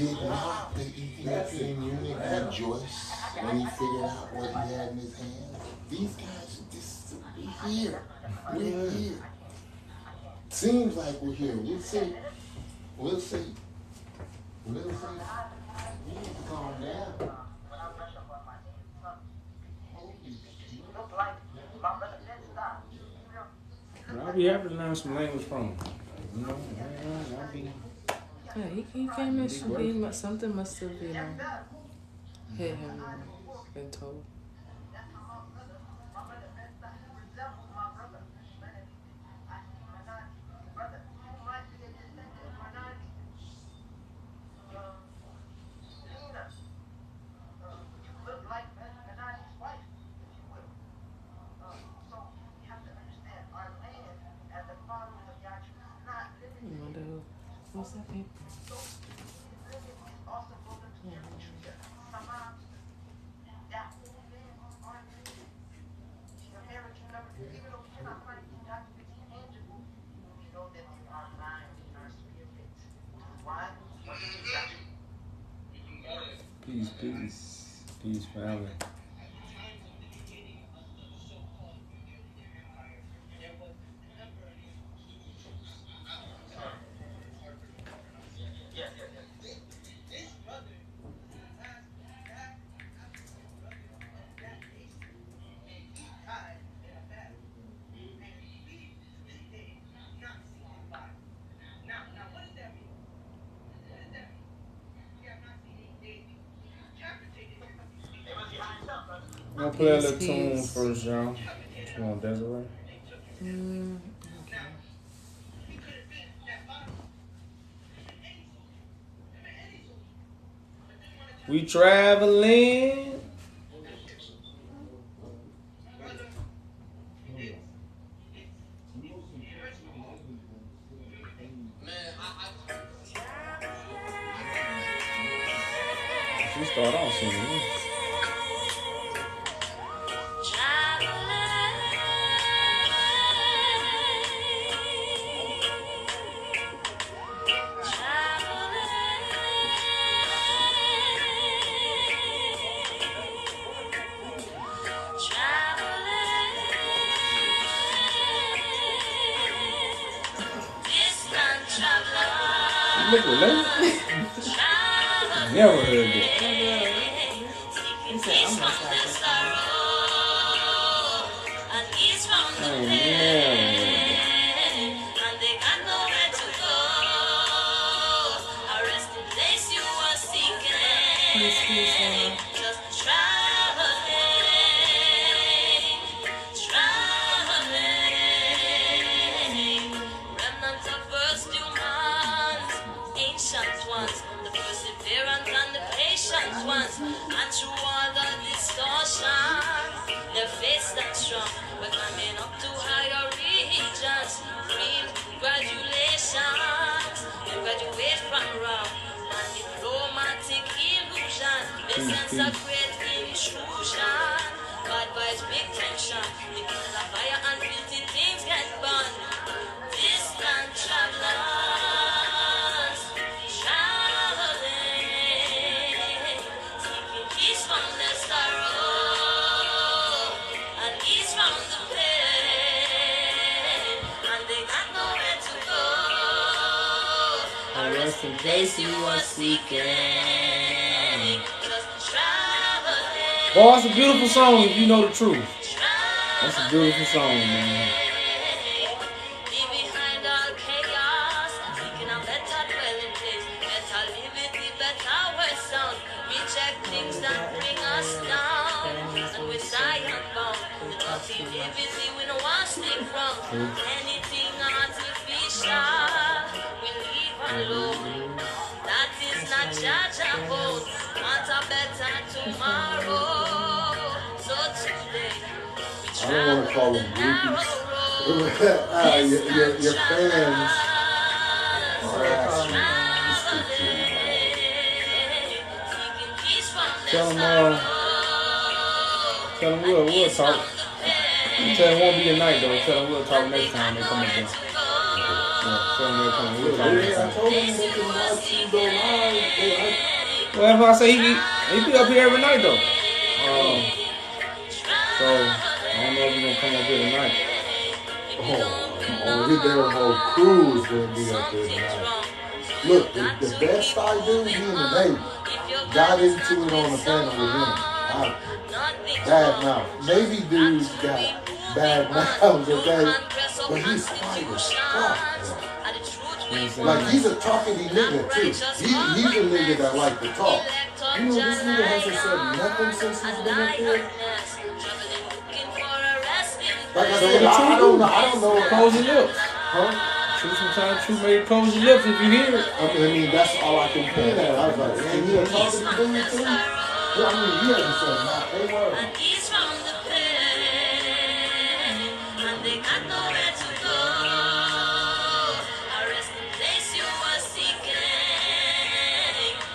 Did not the Ethiopian eunuch rejoice when he figured out what he had in his hands? These guys, we're here. We're here. Seems like we're here. We'll see. We'll see. We'll see. We need to calm down. I'll be happy to learn some language from him. You know, I'll be. Yeah, he came in. Something must have, hit him. Been told. What's that paper? Peace, family. I'm gonna play a little tune first, y'all. What you want, Desiree? Okay. We traveling. She start off singing. Look related. Never heard that. He said, I'm not and through all the distortion, their faith stands strong. We're coming up to higher regions. Real graduations, they graduate from wrong and diplomatic illusion. They sense a great intrusion. Bad vibes, big tension. The kill of fire and filthy things get burned. Distant travelers, traveling, seeking peace from the sorrow and ease from the pain, and they got nowhere to go. A resting place you are seeking. Just traveling. Boy, it's a beautiful song if you know the truth. That's a beautiful song, man. Leave behind all chaos, seeking a better dwelling place, better liberty, better way sound. Reject things that bring us down, and we Zion bound. The dirty liberty we don't want to stick from. Anything artificial, we leave alone. That is not judge and hold. Want a better tomorrow. So today, I don't want to call them groupies. Your fans. Tell them we'll talk. Tell them it won't be tonight though. Tell them we'll talk next time they come up here. So they come with Yeah, I told him they can watch you go live. Well, if I say he be up here every night though. So I don't know if he's gonna come up here tonight. His damn whole crew is gonna be up there tonight. Look, the best I do, he in the Navy. Got into it on the panel with him. Bad mouth. Navy dudes got bad mouths, okay? But he's quiet as fuck. Like, he's a talkity nigga, too. He's a nigga that like to talk. You know, this nigga hasn't said nothing since he's been up there. Like I said, I don't know. Cozy lips. Huh? Truth sometimes truth make cozy lips if you hear it. I mean, that's all I can pin at. I was like, man, he a talking dude, too? Yeah, I mean, he hasn't said not a word. They got nowhere to go. Arrest the place you were seeking.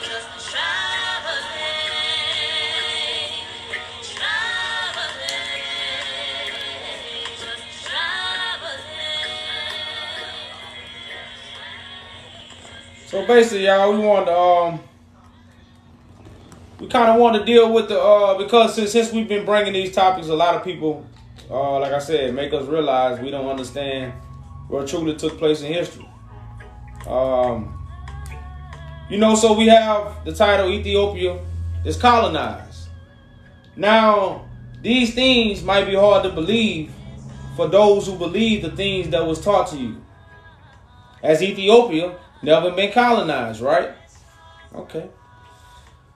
Just traveling, just traveling. So basically, y'all, we kind of want to deal with the because since we've been bringing these topics, a lot of people, like I said, make us realize we don't understand what truly took place in history. So we have the title Ethiopia is colonized. Now, these things might be hard to believe for those who believe the things that was taught to you. As Ethiopia never been colonized, right? Okay.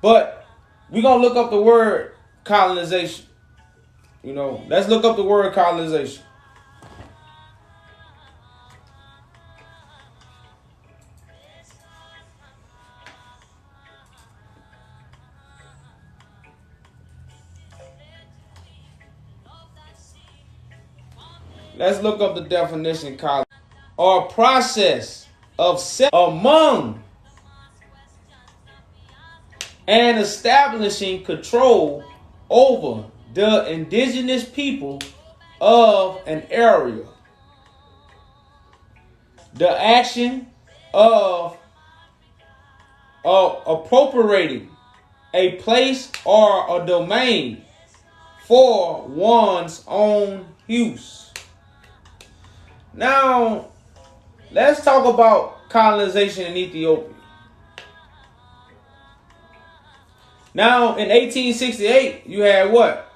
But we're going to look up the word colonization. Let's look up the word colonization. Let's look up the definition. Or process of among and establishing control over the indigenous people of an area. The action of appropriating a place or a domain for one's own use. Now, let's talk about colonization in Ethiopia. Now, in 1868, you had what?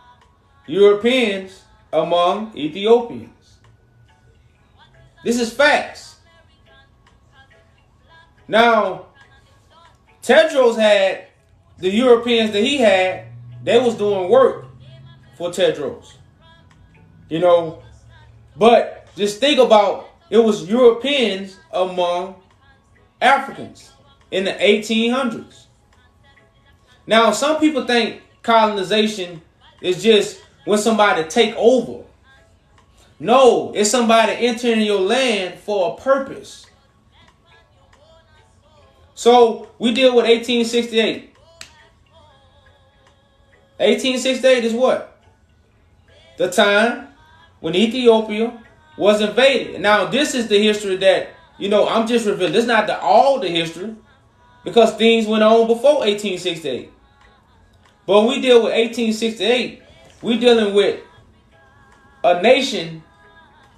Europeans among Ethiopians. This is facts. Now, Tedros had, the Europeans that he had, they was doing work for Tedros. But just think about, it was Europeans among Africans in the 1800s. Now, some people think colonization is just when somebody take over. No, it's somebody entering your land for a purpose. So, we deal with 1868. 1868 is what? The time when Ethiopia was invaded. Now, this is the history that, I'm just revealing. This is not all the history, because things went on before 1868. But when we deal with 1868, we're dealing with a nation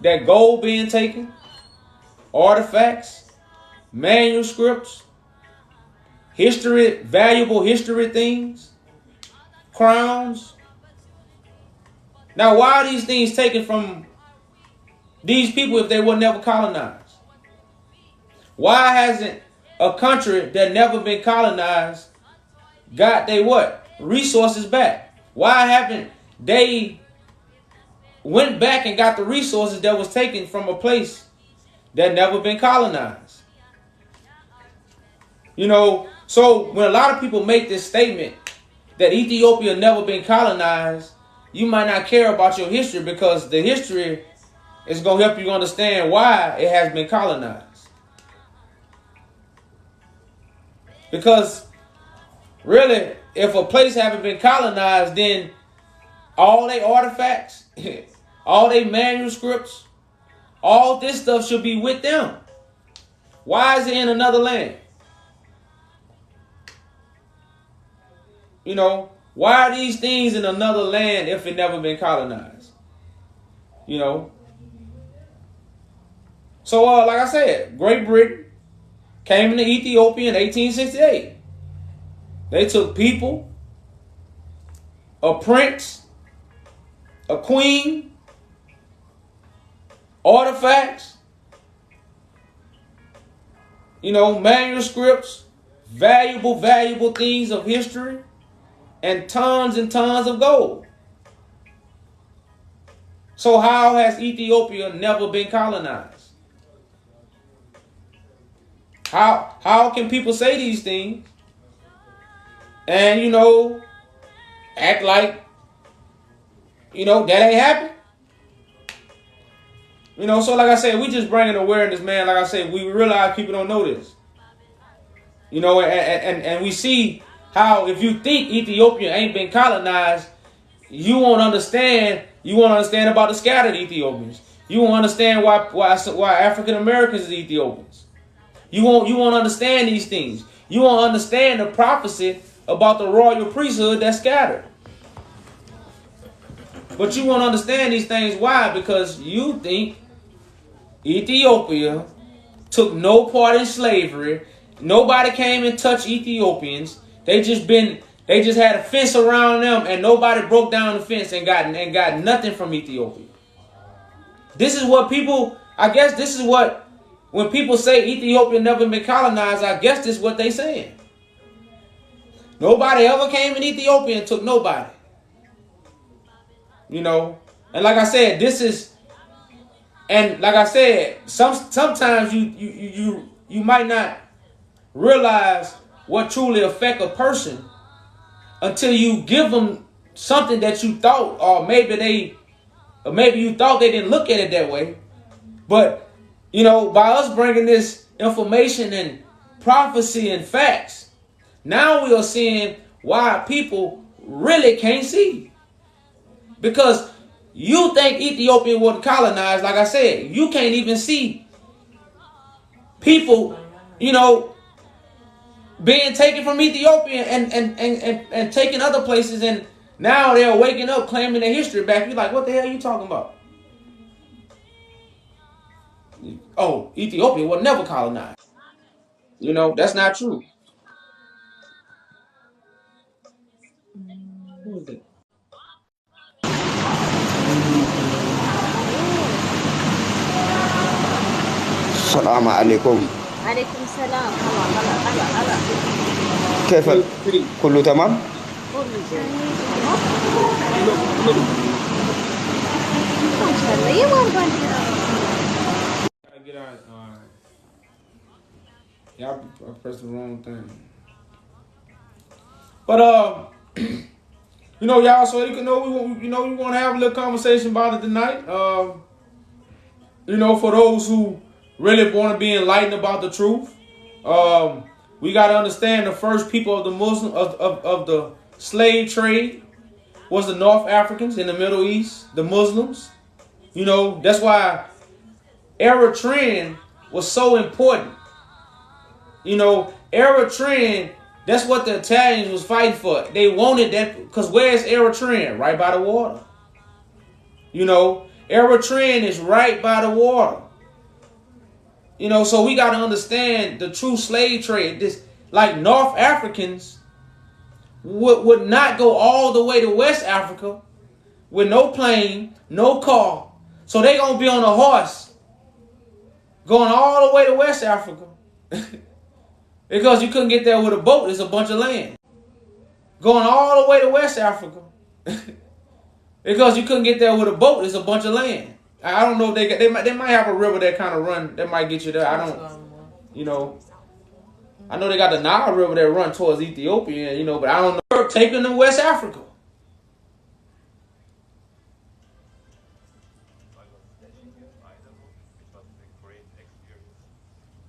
that gold being taken, artifacts, manuscripts, history, valuable history things, crowns. Now, why are these things taken from these people if they were never colonized? Why hasn't a country that never been colonized got they what? Resources back? Why haven't they went back and got the resources that was taken from a place that never been colonized? So when a lot of people make this statement that Ethiopia never been colonized, you might not care about your history, because the history is going to help you understand why it has been colonized. Because really, if a place haven't been colonized, then all their artifacts, all their manuscripts, all this stuff should be with them. Why is it in another land? You know, why are these things in another land if it never been colonized? You know. So, like I said, Great Britain came into Ethiopia in 1868. They took people, a prince, a queen, artifacts, you know, manuscripts, valuable things of history, and tons of gold. So how has Ethiopia never been colonized? How can people say these things and, you know, act like, you know, that ain't happened? You know, so like I said, we just bringing awareness, man. Like I said, we realize people don't know this. You know, and we see how if you think Ethiopia ain't been colonized, you won't understand. You won't understand about the scattered Ethiopians. You won't understand why African Americans is Ethiopians. You won't understand these things. You won't understand the prophecy about the royal priesthood that's scattered. But you won't understand these things. Why? Because you think Ethiopia took no part in slavery. Nobody came and touched Ethiopians. They just had a fence around them, and nobody broke down the fence and got nothing from Ethiopia. This is what people. I guess this is what when people say Ethiopia never been colonized. I guess this is what they saying. Nobody ever came in Ethiopia and took nobody. You know, and like I said, this is, and like I said, sometimes you might not realize what truly affect a person until you give them something that you thought, or maybe you thought they didn't look at it that way. But, you know, by us bringing this information and prophecy and facts, now we are seeing why people really can't see. Because you think Ethiopia wasn't colonized, like I said, you can't even see people, you know, being taken from Ethiopia and taken other places, and now they're waking up claiming their history back. You're like, what the hell are you talking about? Oh, Ethiopia was never colonized. You know, that's not true. Who is that? السلام عليكم. عليكم السلام. هلا. كيف كله تمام؟ كله زين. ما شاء الله يا مرحبا. Get out. Y'all pressed the wrong thing. But you know, y'all, so you can know we want to have a little conversation about it tonight. You know, for those who really want to be enlightened about the truth, we got to understand the first people of the Muslim of the slave trade was the North Africans in the Middle East, the Muslims. You know, that's why Eritrean was so important. You know, Eritrean, that's what the Italians was fighting for. They wanted that, because where's Eritrean? Right by the water. You know, Eritrean is right by the water. You know, so we got to understand the true slave trade. This, like North Africans would not go all the way to West Africa with no plane, no car. So they going to be on a horse going all the way to West Africa. Because you couldn't get there with a boat. There's a bunch of land. Going all the way to West Africa. Because you couldn't get there with a boat. There's a bunch of land. I don't know if they might have a river that kind of run that might get you there. I don't, you know. I know they got the Nile River that run towards Ethiopia, you know, but I don't know. Taking them to West Africa.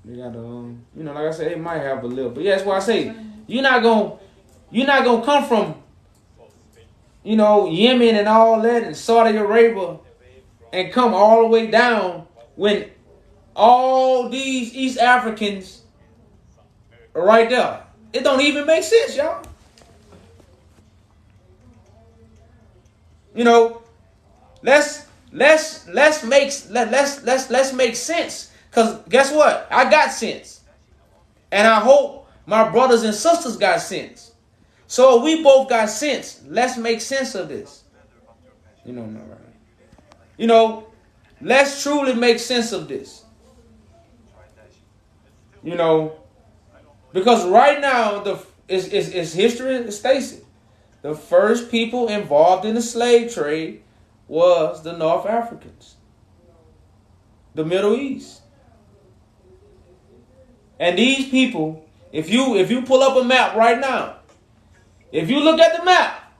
They got you know, like I said, they might have a little, but yeah, that's why I say you're not gonna come from, you know, Yemen and all that and Saudi Arabia and come all the way down when all these East Africans are right there. It don't even make sense, y'all. You know, let's make sense. Cause guess what? I got sense, and I hope my brothers and sisters got sense. So we both got sense. Let's make sense of this. You know, no, right? You know, let's truly make sense of this. You know, because right now is history states it. The first people involved in the slave trade was the North Africans, the Middle East. And these people, if you pull up a map right now, if you look at the map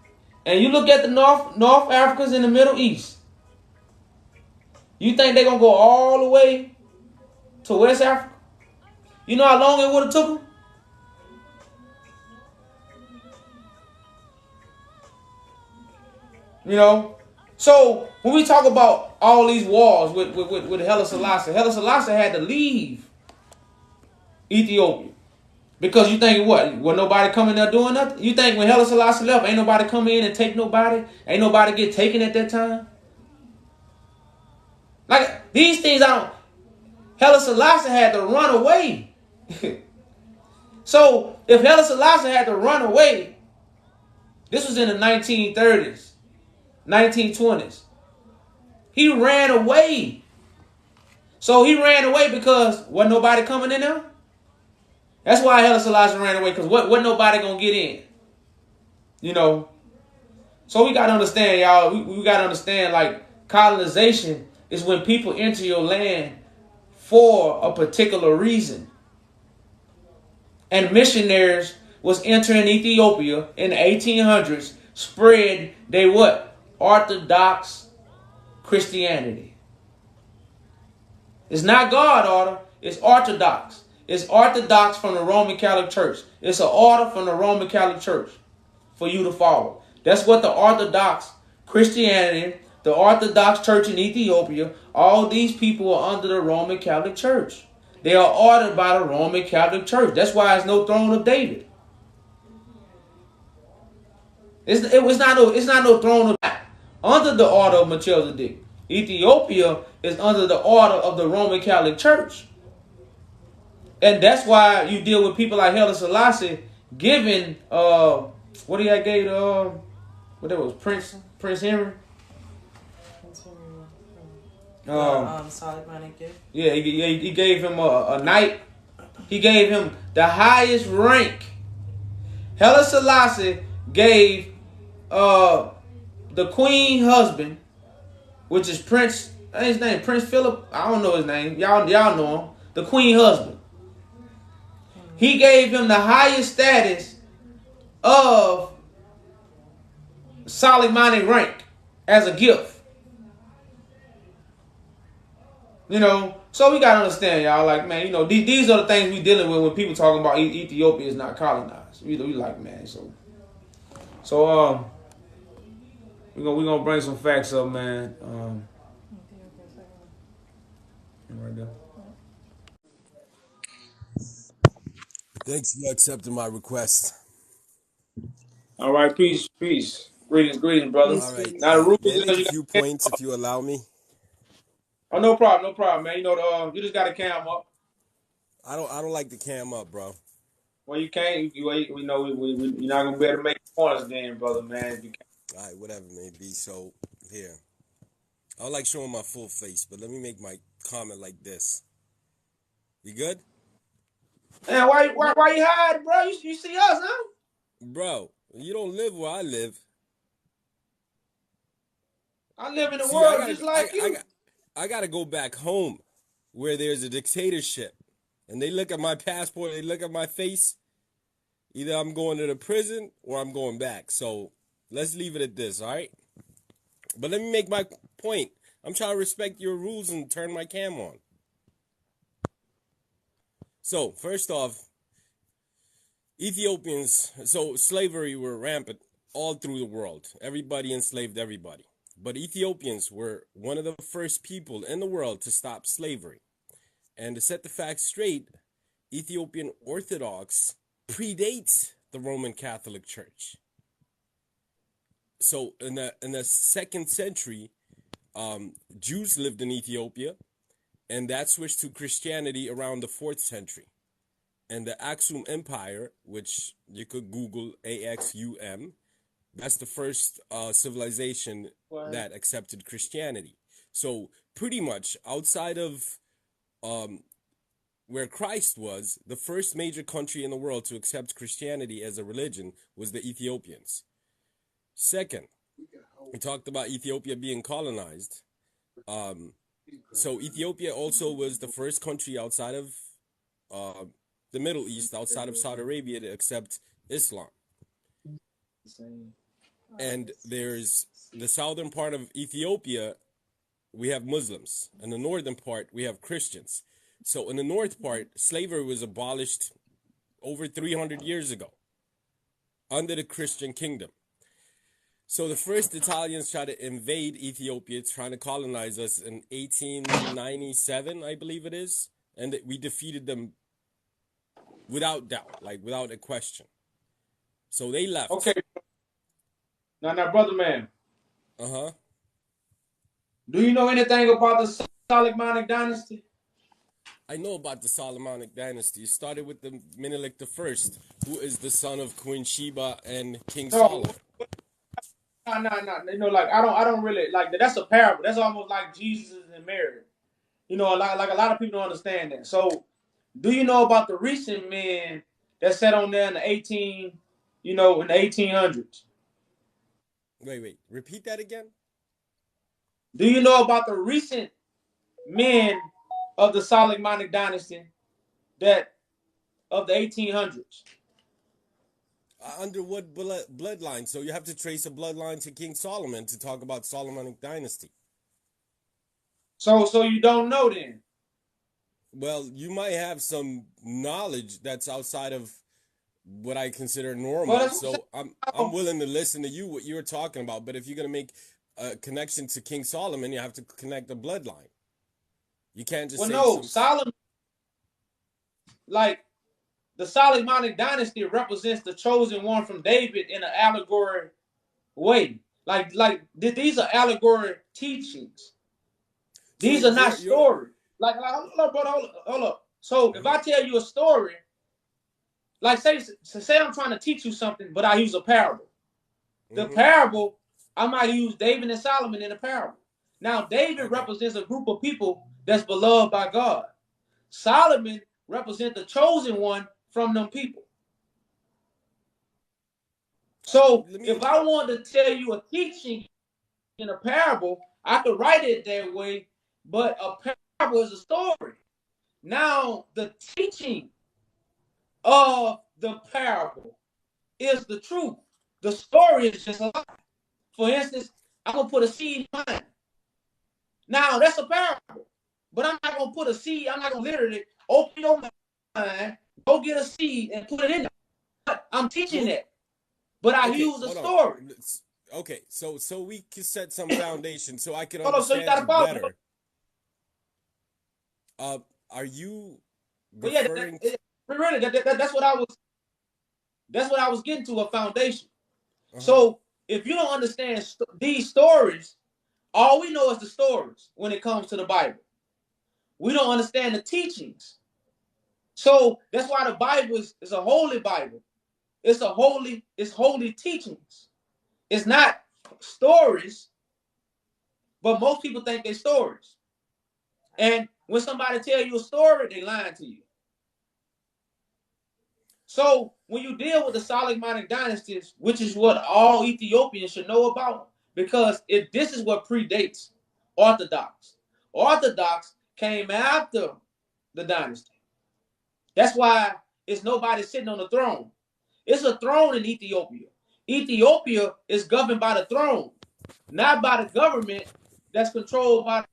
and you look at the North Africans in the Middle East, you think they're gonna go all the way to West Africa? You know how long it would have took them? You know, so when we talk about all these wars with Haile Selassie had to leave Ethiopia because you think what? Was nobody coming there doing nothing? You think when Haile Selassie left, ain't nobody come in and take nobody? Ain't nobody get taken at that time? Like these things, Haile Selassie had to run away. So if Haile Selassie had to run away, this was in the 1930s. 1920s. He ran away. So he ran away because wasn't nobody coming in there? That's why Haile Selassie ran away, because wasn't nobody gonna get in. You know. So we gotta understand, y'all. We gotta understand, like, colonization is when people enter your land for a particular reason. And missionaries was entering Ethiopia in the 1800s, spread they what? Orthodox Christianity. It's not God order, it's Orthodox. It's Orthodox from the Roman Catholic Church. It's an order from the Roman Catholic Church for you to follow. That's what the Orthodox Christianity, the Orthodox Church in Ethiopia, all these people are under the Roman Catholic Church. They are ordered by the Roman Catholic Church. That's why it's no throne of David. It's not no throne of under the order of Melchizedek. Ethiopia is under the order of the Roman Catholic Church. And that's why you deal with people like Haile Selassie giving what he had gave what that was, Prince Henry? Solid money gift. Yeah, he gave him a knight. He gave him the highest rank. Haile Selassie gave the queen husband, which is Prince, his name Prince Philip. I don't know his name. Y'all know him. The queen husband. He gave him the highest status of Soleimani rank as a gift. You know, so we gotta understand, y'all. Like, man, you know, these are the things we dealing with when people talking about Ethiopia is not colonized. We like, man, so we're gonna bring some facts up, man. Right there. Thanks for accepting my request. All right, peace. Greetings, brother. All right. Now the rules May I is make a you few got. points if you allow me? Oh, no problem, man. You know, you just got to cam up. I don't like the cam up, bro. Well, you can't. We know you're not gonna be able to make points then, brother, man. You can't. All right, whatever it may be. So here, I don't like showing my full face, but let me make my comment like this. We good? Man, why you hiding, bro? You see us, huh? Bro, you don't live where I live. I live in the See, world just like you. I gotta go back home where there's a dictatorship. And they look at my passport, they look at my face. Either I'm going to the prison or I'm going back. So let's leave it at this, all right? But let me make my point. I'm trying to respect your rules and turn my cam on. So, first off, Ethiopians, so slavery were rampant all through the world. Everybody enslaved everybody. But Ethiopians were one of the first people in the world to stop slavery. And to set the facts straight, Ethiopian Orthodox predates the Roman Catholic Church. So in the 2nd century, Jews lived in Ethiopia, and that switched to Christianity around the 4th century. And the Aksum Empire, which you could Google AXUM, that's the first civilization that accepted Christianity. So pretty much outside of where Christ was, the first major country in the world to accept Christianity as a religion was the Ethiopians. Second, we talked about Ethiopia being colonized. So Ethiopia also was the first country outside of the Middle East, outside of Saudi Arabia, to accept Islam. And there's the southern part of Ethiopia, we have Muslims. In the northern part, we have Christians. So in the north part, slavery was abolished over 300 years ago under the Christian kingdom. So the first Italians tried to invade Ethiopia, trying to colonize us in 1897, I believe it is. And we defeated them without doubt, like without a question. So they left. Okay. Now, brother man. Uh-huh. Do you know anything about the Solomonic dynasty? I know about the Solomonic dynasty. It started with the Menelik I, who is the son of Queen Sheba and King Solomon. No. You know, like I don't really like that. That's a parable. That's almost like Jesus and Mary. You know, like a lot of people don't understand that. So, do you know about the recent men that sat on there in the 1800s? Wait. Repeat that again? Do you know about the recent men of the Solomonic dynasty that of the 1800s? Under what bloodline? So you have to trace a bloodline to King Solomon to talk about Solomonic dynasty. So you don't know then? Well, you might have some knowledge that's outside of what I consider normal. Well, so I'm willing to listen to you, what you're talking about. But if you're going to make a connection to King Solomon, you have to connect the bloodline. You can't just say Solomon, like the Solomonic dynasty represents the chosen one from David in an allegory way. Like these are allegory teachings. These are not stories. Like hold up, brother, hold up. So if I tell you a story, like say I'm trying to teach you something, but I use a parable. The parable, I might use David and Solomon in a parable. Now, David represents a group of people that's beloved by God. Solomon represents the chosen one from them people. So if I wanted to tell you a teaching in a parable, I could write it that way, but a parable is a story. Now, the teaching of the parable is the truth. The story is just a lie. For instance, I'm going to put a seed in mine. Now, that's a parable. But I'm not going to put a seed. I'm not going to literally open your mind, go get a seed and put it in there. I'm teaching that. But I use a story. Okay, so we can set some foundation so I can understand you better. Are you referring to... Really, that's what I was getting to, a foundation. So if you don't understand these stories, all we know is the stories when it comes to the Bible. We don't understand the teachings. So that's why the Bible is a holy Bible. It's holy teachings. It's not stories, but most people think they're stories. And when somebody tell you a story, they lying to you. So when you deal with the Solomonic dynasties, which is what all Ethiopians should know about, because this is what predates Orthodox. Orthodox came after the dynasty. That's why it's nobody sitting on the throne. It's a throne in Ethiopia. Ethiopia is governed by the throne, not by the government that's controlled by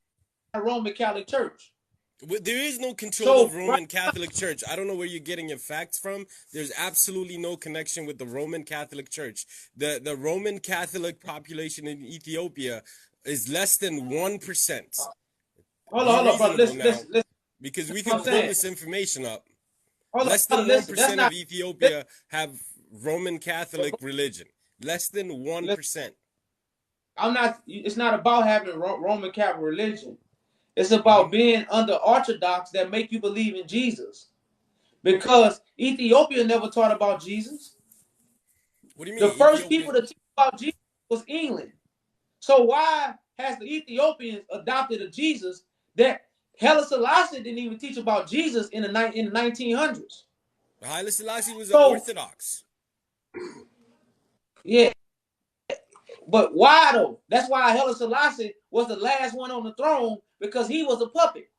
the Roman Catholic Church. There is no control of Roman Catholic Church. I don't know where you're getting your facts from. There's absolutely no connection with the Roman Catholic Church. The Roman Catholic population in Ethiopia is less than 1%. Hold on, brother. Listen. Because we What could I'm pull saying. this information up. Hold Less on, than listen. That's 1% not. of Ethiopia have Roman Catholic religion. Less than Listen, 1%. I'm not. It's not about having Roman Catholic religion. It's Hmm. about being under Orthodox that make you believe in Jesus. Because Ethiopia never taught about Jesus. What do you The mean, first Ethiopia? people to teach about Jesus was England. So why has the Ethiopians adopted a Jesus that Haile Selassie didn't even teach about Jesus in the 1900s? Haile Selassie was an So Orthodox. yeah, but why though? That's why Haile Selassie was the last one on the throne because he was a puppet.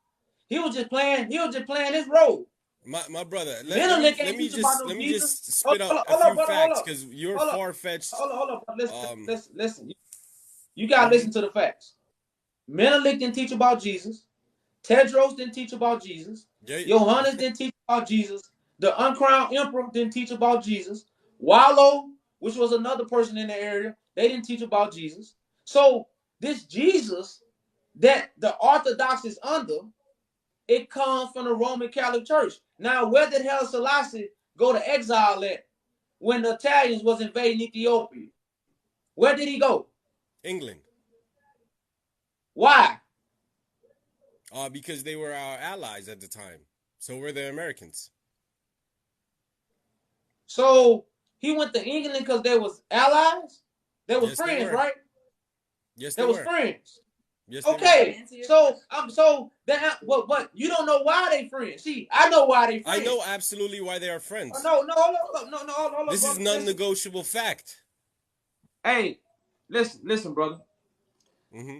He was just playing. He was just playing his role. My brother, Menelik let ain't me teach about just no let me Jesus. just Hold, spit out hold, a hold up, few brother. Hold facts up. because you're Hold up. far fetched. Hold up. Um, Listen. You gotta mhm. listen to the facts. Menelik didn't teach about Jesus. Tedros didn't teach about Jesus. Yeah, Johannes didn't teach about Jesus. The uncrowned emperor didn't teach about Jesus. Wallow, which was another person in the area, they didn't teach about Jesus. So this Jesus that the Orthodox is under, it comes from the Roman Catholic Church. Now, where did Haile Selassie go to exile at when the Italians was invading Ethiopia? Where did he go? England. Why? Because they were our allies at the time. So were the Americans. So he went to England because they was allies. They was Yes, they friends, were. right? Yes, They they was were. friends. Yes, they were. Okay. So that but you don't know why they friends. See, I know why they I know friends. absolutely why they are Oh, friends. no, hold up, no, hold up, This is brother. Listen. non-negotiable fact. Hey, listen, brother. Hmm.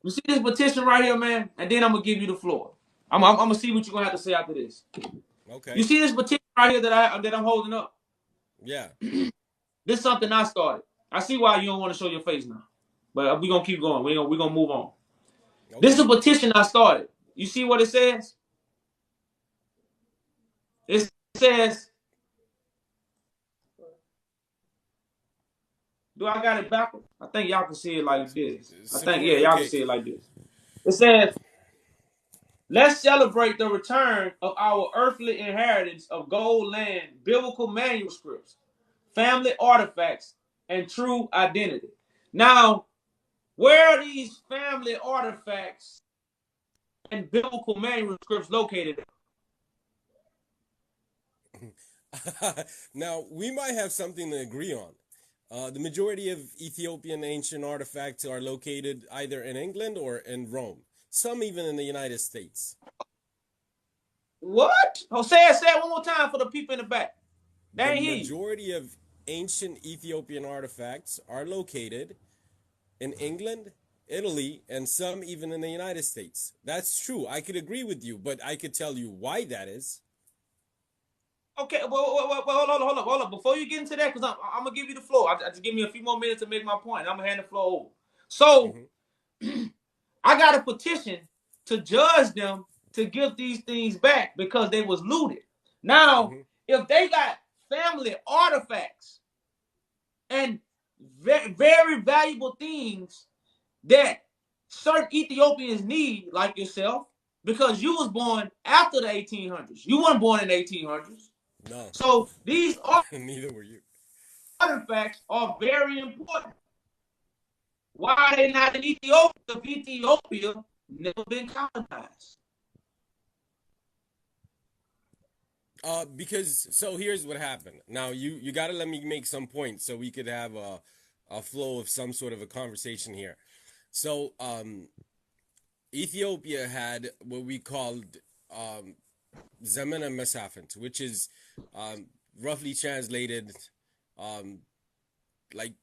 You see this petition right here, man, and then I'm gonna give you the floor. I'm gonna see what you're gonna have to say after this. You Okay. see this petition right here that I'm holding up. Yeah. This is something I started. I see why you don't want to show your face now, but we're gonna keep going. We're gonna move on. This is Okay. a petition I started. You see what it says? It says, do I got it backwards? I think y'all can see it like this. I think, Support. yeah, y'all can Okay. see it like this. It says, let's celebrate the return of our earthly inheritance of gold land, biblical manuscripts, family artifacts, and true identity. Now, where are these family artifacts and biblical manuscripts located? Now we might have something to agree on. The majority of Ethiopian ancient artifacts are located either in England or in Rome. Some even in the United States. What? Oh, say it one more time for the people in the back. They The ain't hear you. majority of ancient Ethiopian artifacts are located in England, Italy, and some even in the United States. That's true. I could agree with you, but I could tell you why that is. Okay, well, hold on. Before you get into that, because I'm gonna give you the floor. I just give me a few more minutes to make my point. I'm gonna hand the floor over. So Hmm. I got a petition to judge them to give these things back because they was looted. Now, Hmm. if they got family artifacts and very valuable things that certain Ethiopians need, like yourself, because you was born after the 1800s. You weren't born in the 1800s. No, So these neither were you. artifacts are very important. Why are they not in Ethiopia if Ethiopia never been colonized? Because so here's what happened. Now you got to let me make some points so we could have a flow of some sort of a conversation here. So Ethiopia had what we called um, Zemena Mesafint, which is um, roughly translated um, like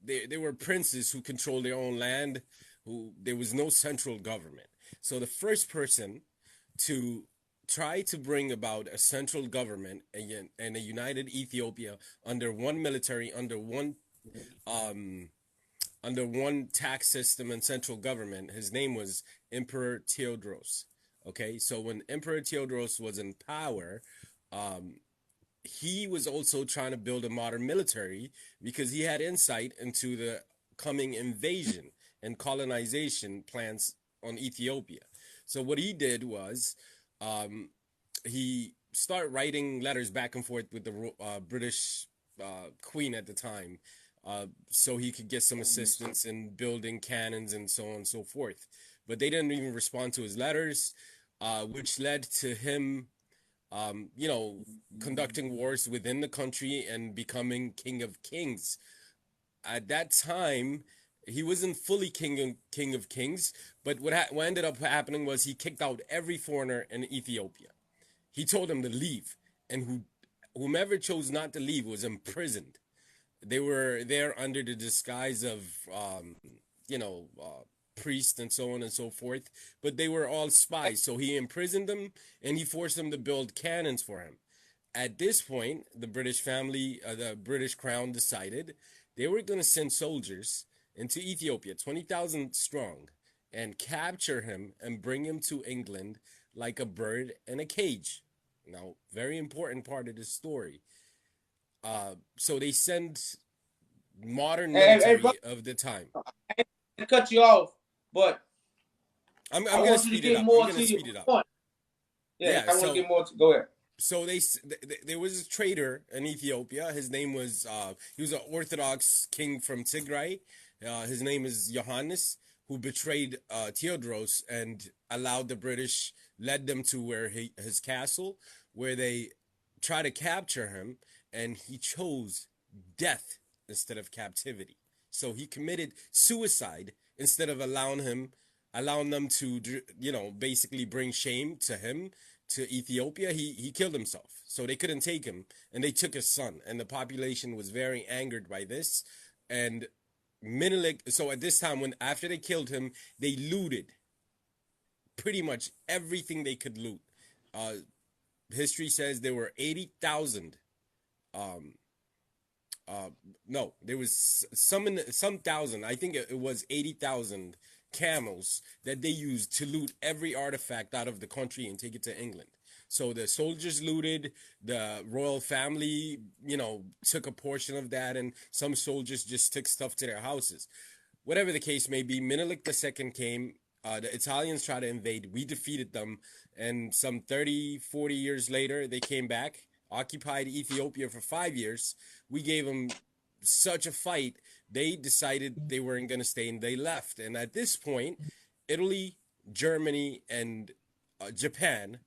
they were princes who controlled their own land, who there was no central government. So the first person to try to bring about a central government and a united Ethiopia under one military, um, under one tax system and central government, his name was Emperor Theodros. Okay, so when Emperor Theodros was in power, um, he was also trying to build a modern military because he had insight into the coming invasion and colonization plans on Ethiopia. So what he did was he started writing letters back and forth with the British queen at the time, so he could get some assistance in building cannons and so on and so forth. But they didn't even respond to his letters, which led to him, you know, conducting wars within the country and becoming King of Kings. At that time, he wasn't fully king of kings, but what ended up happening was he kicked out every foreigner in Ethiopia. He told them to leave, and whomever chose not to leave was imprisoned. They were there under the disguise of, you know, priests and so on and so forth, but they were all spies. So he imprisoned them and he forced them to build cannons for him. At this point, the British family, the British crown decided they were going to send soldiers into Ethiopia, 20,000 strong, and capture him and bring him to England like a bird in a cage. Now, very important part of the story. So they send modern military of the time. To cut you off, but I'm I going to want you to speed it get up. more I'm going to to your speed it up. point. Yeah, I want to get more to go ahead. So there was a trader in Ethiopia. His name was he was an Orthodox king from Tigray. His name is Johannes, who betrayed Theodros and allowed the British, led them to where his castle, where they tried to capture him, and he chose death instead of captivity. So he committed suicide instead of allowing them to, you know, basically bring shame to him, to Ethiopia. He killed himself, so they couldn't take him, and they took his son, and the population was very angered by this. And Menelik, so at this time, when after they killed him, they looted pretty much everything they could loot. History says there were 80,000. No, there was some thousand. I think it was 80,000 camels that they used to loot every artifact out of the country and take it to England. So the soldiers looted, the royal family, you know, took a portion of that, and some soldiers just took stuff to their houses. Whatever the case may be, Menelik II came. The Italians tried to invade. We defeated them. And some 30, 40 years later, they came back, occupied Ethiopia for 5 years. We gave them such a fight, they decided they weren't going to stay and they left. And at this point, Italy, Germany, and Japan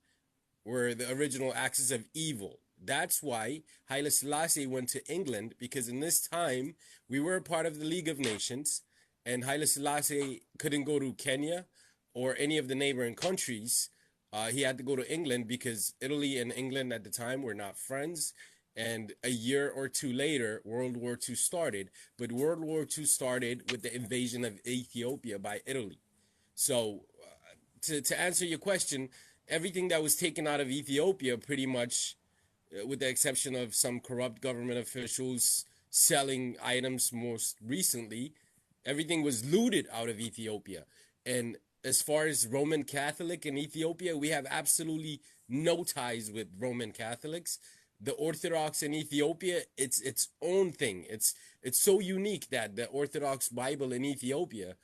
were the original axis of evil. That's why Haile Selassie went to England, because in this time, we were a part of the League of Nations, and Haile Selassie couldn't go to Kenya or any of the neighboring countries. He had to go to England because Italy and England at the time were not friends. And a year or two later, World War II started. But World War II started with the invasion of Ethiopia by Italy. So to answer your question, everything that was taken out of Ethiopia pretty much, with the exception of some corrupt government officials selling items most recently, everything was looted out of Ethiopia. And as far as Roman Catholic in Ethiopia, we have absolutely no ties with Roman Catholics. The Orthodox in Ethiopia, it's its own thing. It's so unique that the Orthodox Bible in Ethiopia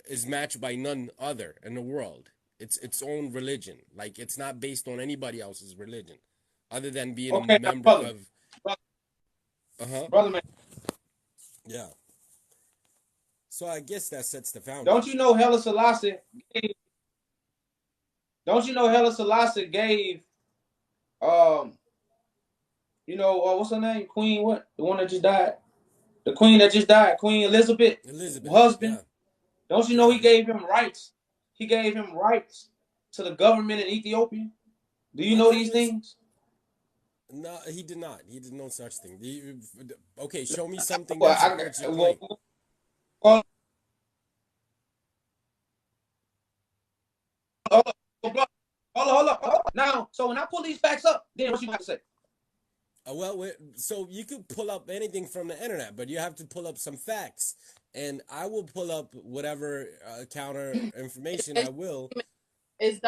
is matched by none other in the world. It's its own religion. Like, it's not based on anybody else's religion, other than being a member brother, of. Brother man, Yeah. So I guess that sets the foundation. don't you know Haile Selassie gave? Don't you know Haile Selassie gave? You know, what's her name? Queen what? The one that just died? The queen that just died, Queen Elizabeth husband. Yeah. Don't you know he gave him rights? He gave him rights to the government in Ethiopia. Do you know these things? No, he did not. He did no such thing. Okay, show me something Well, that supports your claim. Hold up. Now, so when I pull these facts up, then what you got to say? Well, so you could pull up anything from the internet, but you have to pull up some facts. And I will pull up whatever counter information I will. It's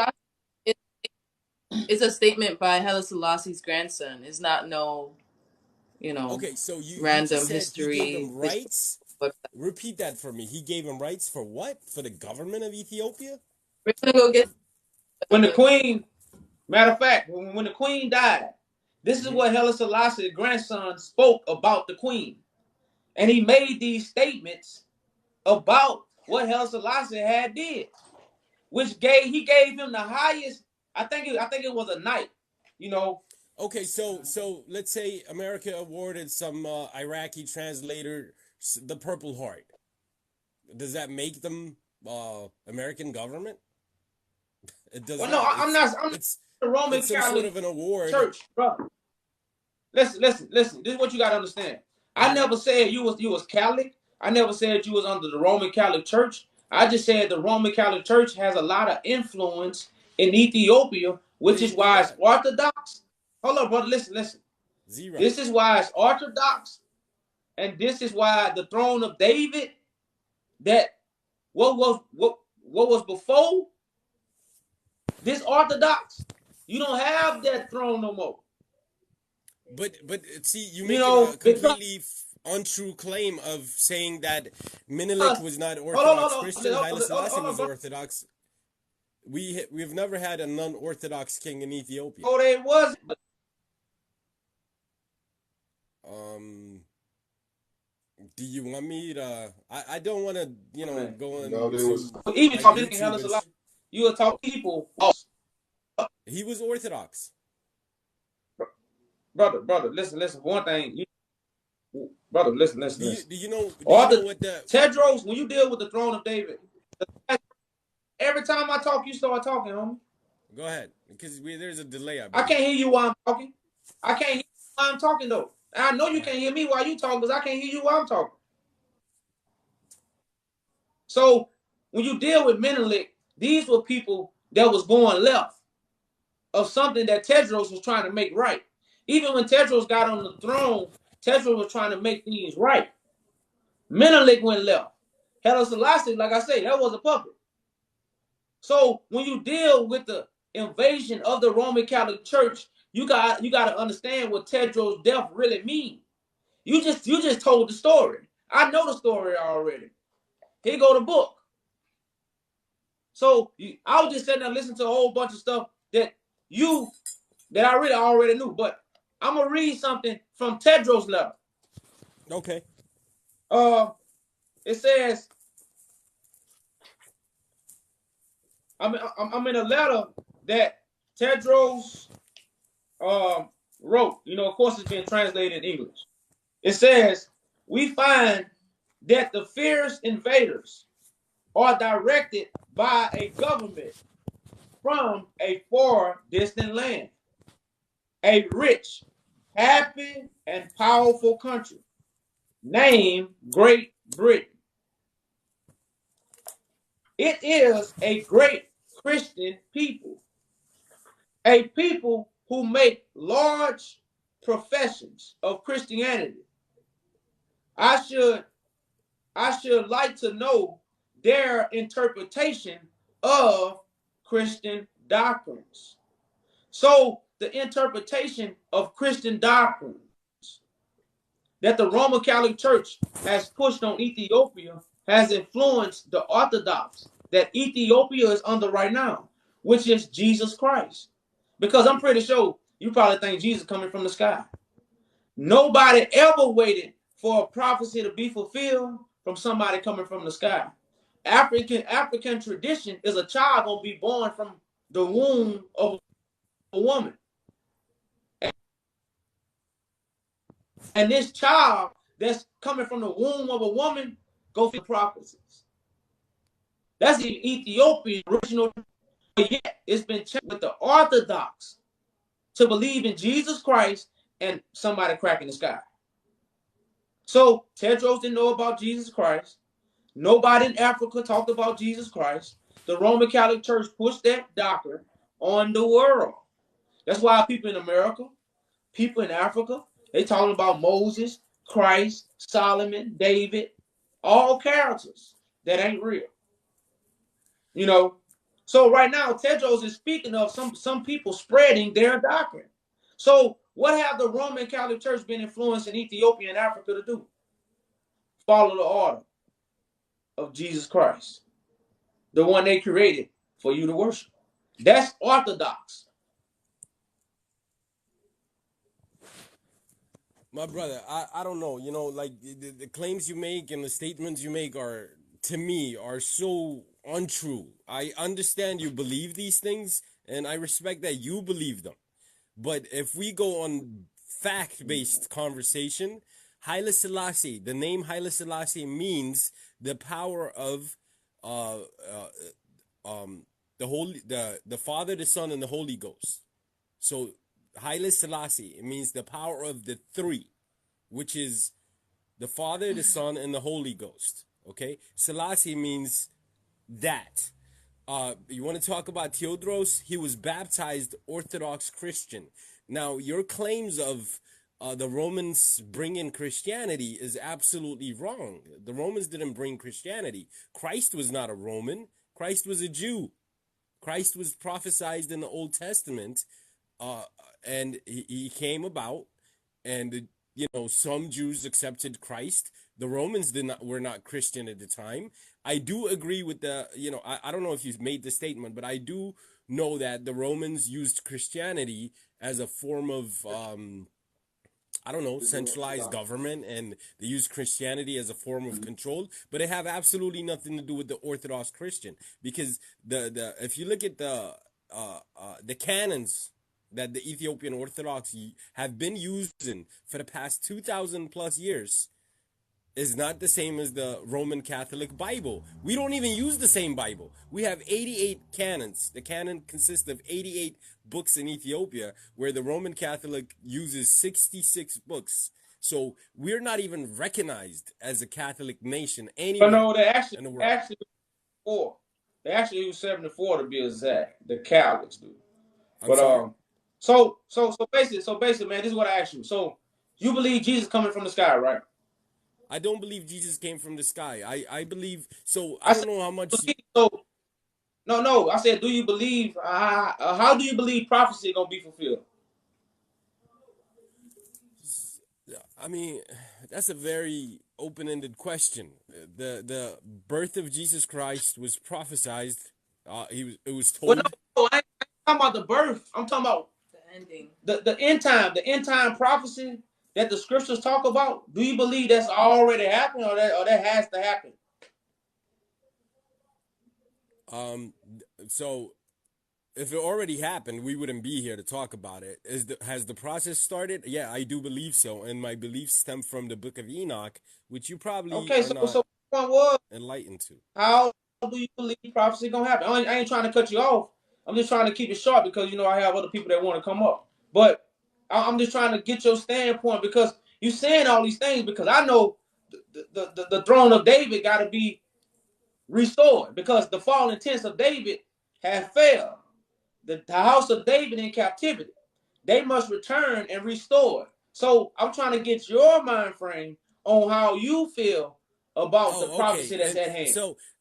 a statement by Haile Selassie's grandson. It's not Okay, so you random just said history. He gave him rights? Repeat that for me. He gave him rights for what? For the government of Ethiopia? We're gonna go get When the queen Matter of fact, when the queen died, this is what Haile Selassie's grandson spoke about the queen. And he made these statements about what Haile Selassie had did, which he gave him the highest. I think it was a knight. You know. Okay, so let's say America awarded some Iraqi translator the Purple Heart. Does that make them American government? It does Well, not. no, I'm not. It's the Roman some Catholic sort of an award. Church, brother. Listen. This is what you got to understand. I never said you was Catholic. I never said you was under the Roman Catholic Church. I just said the Roman Catholic Church has a lot of influence in Ethiopia, which is why it's Orthodox. Hold on, brother. Listen. Zero. This is why it's Orthodox, and this is why the throne of David, that what was before this Orthodox, you don't have that throne no more. But see, you make a completely untrue claim of saying that Menelik was not Orthodox Christian. Haile Selassie was Orthodox. We've never had a non-Orthodox king in Ethiopia. Oh, there was. Do you want me to? I don't want to, go on. No, there was. Even talking Haile Selassie, you will talk people. He was Orthodox. Brother, listen. One thing, brother, listen. Do you know what the Tedros? When you deal with the throne of David, every time I talk, you start talking, homie. Go ahead, because there's a delay. I can't hear you while I'm talking. I can't hear you while I'm talking though. And I know you can't hear me while you talking, because I can't hear you while I'm talking. So when you deal with Menelik, these were people that was going left of something that Tedros was trying to make right. Even when Tedros got on the throne, Tedros was trying to make things right. Menelik went left. Haile Selassie, like I say, that was a puppet. So when you deal with the invasion of the Roman Catholic Church, you got to understand what Tedros' death really means. You just told the story. I know the story already. Here go the book. So I was just sitting there listening to a whole bunch of stuff that I really already knew, but I'm gonna read something from Tedros' letter. Okay. It says, I'm in a letter that Tedros wrote. Of course, it's been translated in English. It says, we find that the fierce invaders are directed by a government from a far distant land, a rich, happy, and powerful country named Great Britain. It is a great Christian people, a people who make large professions of Christianity. I should like to know their interpretation of Christian doctrines. So the interpretation of Christian doctrines that the Roman Catholic Church has pushed on Ethiopia has influenced the Orthodox that Ethiopia is under right now, which is Jesus Christ. Because I'm pretty sure you probably think Jesus coming from the sky. Nobody ever waited for a prophecy to be fulfilled from somebody coming from the sky. African tradition is a child gonna be born from the womb of a woman. And this child that's coming from the womb of a woman go through prophecies. That's the Ethiopian original, but yet it's been checked with the Orthodox to believe in Jesus Christ and somebody cracking the sky. So Tedros didn't know about Jesus Christ. Nobody in Africa talked about Jesus Christ. The Roman Catholic Church pushed that doctrine on the world. That's why people in America, people in Africa, they talking about Moses, Christ, Solomon, David, all characters that ain't real. So right now Tedros is speaking of some people spreading their doctrine. So what have the Roman Catholic Church been influencing Ethiopia and Africa to do? Follow the order of Jesus Christ, the one they created for you to worship. That's Orthodox. My brother, I don't know. You know, like the claims you make and the statements you make are, to me, are so untrue. I understand you believe these things, and I respect that you believe them. But if we go on fact-based conversation, Haile Selassie, the name Haile Selassie means the power of uh, the Father, the Son, and the Holy Ghost. So Haile Selassie, it means the power of the three, which is the Father, the Son, and the Holy Ghost. Okay? Selassie means that. You want to talk about Theodros? He was baptized Orthodox Christian. Now, your claims of the Romans bringing Christianity is absolutely wrong. The Romans didn't bring Christianity. Christ was not a Roman. Christ was a Jew. Christ was prophesied in the Old Testament, and he came about, and some Jews accepted Christ. The Romans were not Christian at the time. I do agree with I don't know if you made the statement, but I do know that the Romans used Christianity as a form of centralized government, and they use Christianity as a form of control, but it have absolutely nothing to do with the Orthodox Christian, because if you look at the canons that the Ethiopian Orthodox have been using for the past 2,000 plus years is not the same as the Roman Catholic Bible. We don't even use the same Bible. We have 88 canons. The canon consists of 88 books in Ethiopia, where the Roman Catholic uses 66 books. So we're not even recognized as a Catholic nation anywhere. No, they in the world. actually 4. They actually use 74 to be exact. The Catholics do. So basically, man, this is what I asked you. So you believe Jesus coming from the sky, right? I don't believe Jesus came from the sky. I believe so. I don't know how much. No. I said, do you believe? How do you believe prophecy is gonna be fulfilled? I mean, that's a very open-ended question. The birth of Jesus Christ was prophesied. It was told. Well, no, I ain't talking about the birth. I'm talking about The ending. The end time prophecy that the scriptures talk about. Do you believe that's already happened, or that has to happen? So if it already happened, we wouldn't be here to talk about it. Has the process started? Yeah, I do believe so, and my beliefs stem from the Book of Enoch, which you probably are not enlightened to. How do you believe prophecy gonna happen? I ain't trying to cut you off. I'm just trying to keep it short because I have other people that want to come up. But I'm just trying to get your standpoint, because you saying all these things, because I know the throne of David got to be restored, because the fallen tents of David have failed. The house of David in captivity, they must return and restore. So I'm trying to get your mind frame on how you feel about the prophecy that's at hand.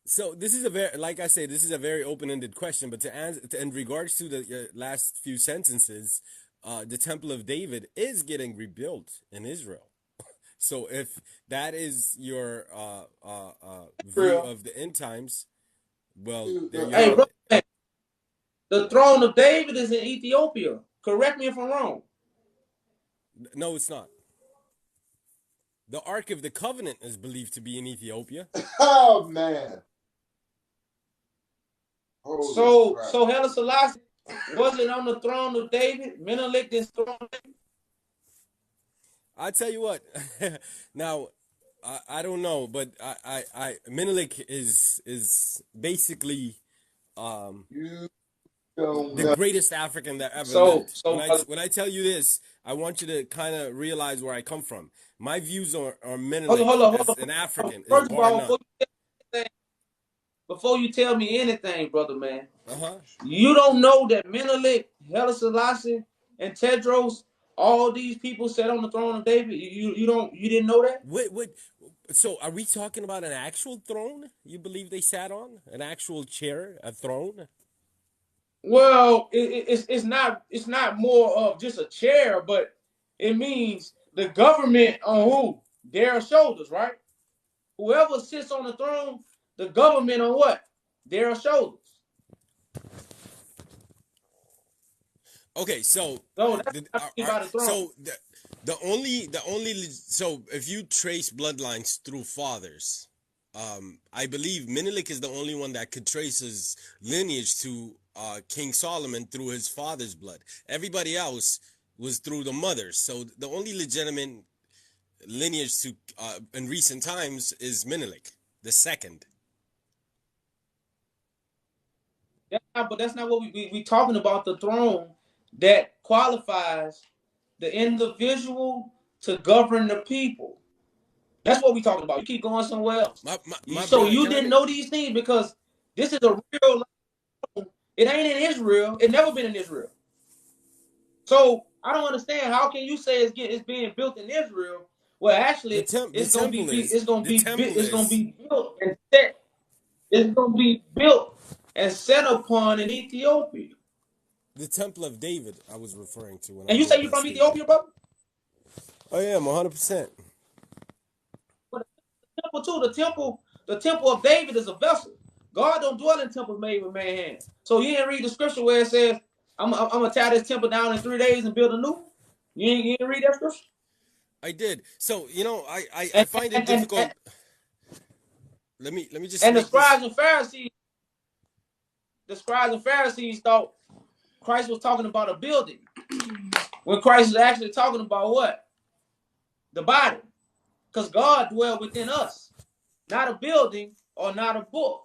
So this is like I say, this is a very open-ended question. But to answer, in regards to the last few sentences, the Temple of David is getting rebuilt in Israel. So if that is your view of the end times, well, there you have it. The throne of David is in Ethiopia. Correct me if I'm wrong. No, it's not. The Ark of the Covenant is believed to be in Ethiopia. Oh, man. So Haile Selassie wasn't on the throne of David? Menelik didn't throne of David? I tell you what. Now, I don't know, but Menelik is basically the greatest African that ever lived. When I tell you this, I want you to kind of realize where I come from. My views on Menelik as an African is bar none. Before you tell me anything, brother man, you don't know that Menelik, Haile Selassie, and Tedros, all these people sat on the throne of David? You didn't know that? So are we talking about an actual throne? You believe they sat on an actual chair, a throne? Well, it's not more of just a chair, but it means the government on who? Their shoulders, right? Whoever sits on the throne, the government on what? Their shoulders. Okay, so that's about the throne. The only so if you trace bloodlines through fathers, I believe Menelik is the only one that could trace his lineage to King Solomon through his father's blood. Everybody else was through the mothers. So the only legitimate lineage to in recent times is Menelik the second. But that's not what we talking about. The throne that qualifies the individual to govern the people. That's what we talking about. You keep going somewhere else. My So brother, you can I didn't make? know these things because this is a real. It ain't in Israel. It never been in Israel. So I don't understand. How can you say it's being built in Israel? Well, actually, The temple is the temple it's gonna is be built and set. It's gonna be built and set upon in Ethiopia. the temple of David. I was referring to when I And you say made you're that from statement. Ethiopia, brother? I am 100%. But the temple too. The temple of David is a vessel. God don't dwell in temples made with man's hands. So you didn't read the scripture where it says, I'm gonna tear this temple down in 3 days and build a new. You didn't read that scripture? I did. So I And find it and, and, and, difficult. Let me just and make this. the scribes and Pharisees thought Christ was talking about a building. When Christ is actually talking about what? The body. Because God dwells within us. Not a building or not a book.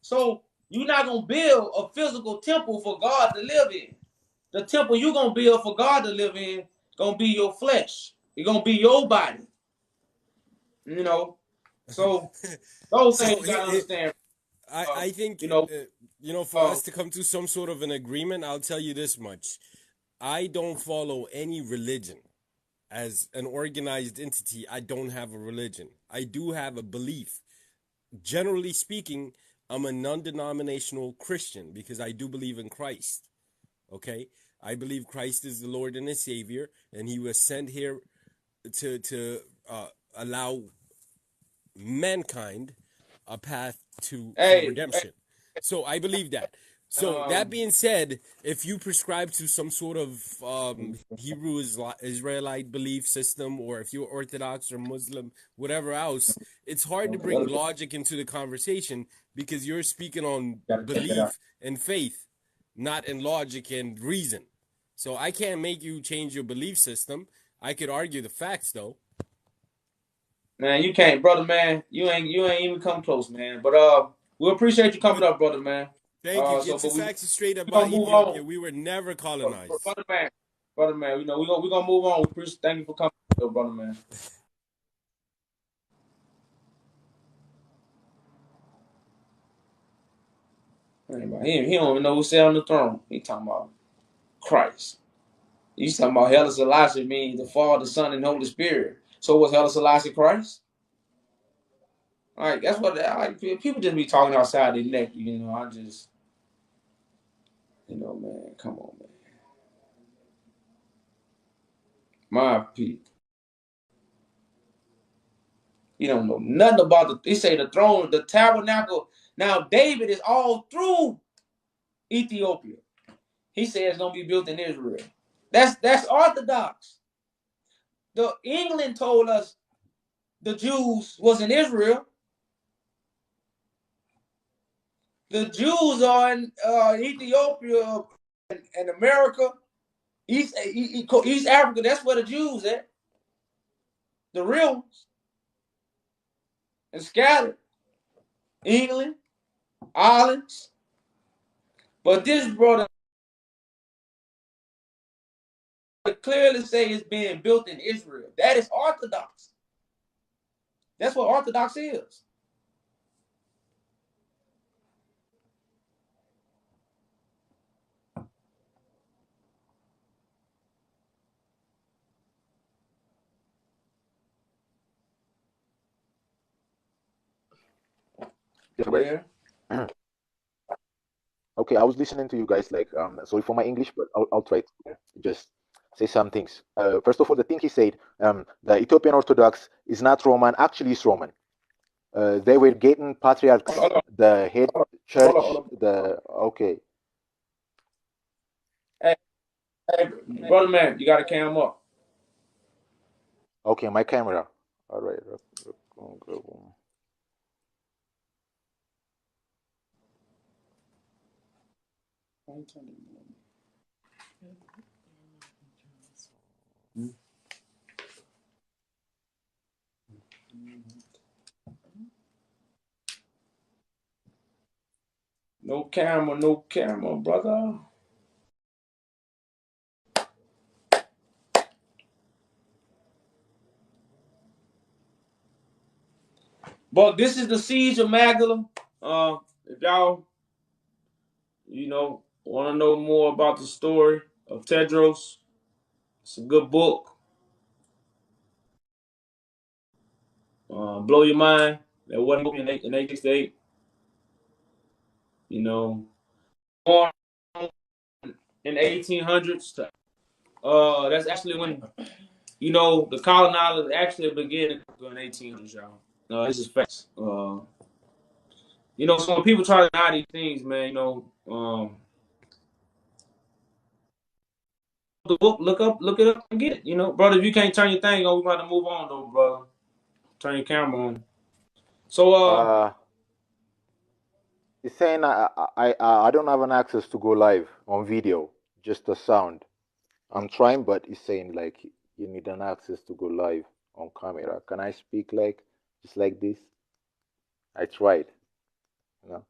So you're not going to build a physical temple for God to live in. The temple you're going to build for God to live in going to be your flesh. It's going to be your body. You know? So those things So you got to understand. I think You know, for us to come to some sort of an agreement, I'll tell you this much: I don't follow any religion. As an organized entity, I don't have a religion. I do have a belief. Generally speaking, I'm a non-denominational Christian because I do believe in Christ. Okay, I believe Christ is the Lord and the Savior, and He was sent here to allow mankind a path to hey, redemption. So I believe that. So that um, being said, if you prescribe to some sort of Hebrew Israelite belief system, or if you're Orthodox or Muslim, whatever else, it's hard to bring logic into the conversation because you're speaking on belief and faith, not in logic and reason. So I can't make you change your belief system. I could argue the facts though. man, you can't, brother, man. You ain't even come close, man. But we appreciate you coming But up, brother, man. thank you. So Get your but facts straight we about gonna move Ethiopia. on, We were never colonized. brother, man. Brother, man. You know we gonna move on. We appreciate. Thank you for coming, up, brother, man. He don't even know who's sitting on the throne. He talking about Christ. He's talking about Hela Selassie means the Father, Son, and Holy Spirit. So was Hela Selassie Christ? All right, that's what people just be talking outside their neck. You know, I just, man, come on, man. My people. He don't know nothing about He say the throne, the tabernacle. Now David is all through Ethiopia. He said it's gonna be built in Israel. That's Orthodox. The England told us the Jews was in Israel. The Jews are in Ethiopia and America, East Africa. That's where the Jews at. The real ones, and scattered. England, Ireland. But this brother clearly say it's being built in Israel. That is Orthodox. That's what Orthodox is. Yeah. Okay, I was listening to you guys. Like, sorry for my English, but I'll try to just say some things. First of all, the thing he said, the Ethiopian Orthodox is not Roman. Actually, it's Roman. They were getting patriarchs, the head church. The okay, Hey, brother man, you got to cam up. Okay, my camera. All right. No camera, brother. But this is the siege of Magdala. If y'all, want to know more about the story of Tedros, it's a good book. Blow your mind. That wasn't in 1868. Born in the 1800s. That's actually when the colonizers actually began in the 1800s, y'all. This is facts. So when people try to deny these things, man, the book, look it up and get it. Brother, if you can't turn your thing on, we about to move on though, brother. Turn your camera on. So It's saying I don't have an access to go live on video, just the sound. I'm trying, but it's saying like you need an access to go live on camera. Can I speak like just like this? I tried. You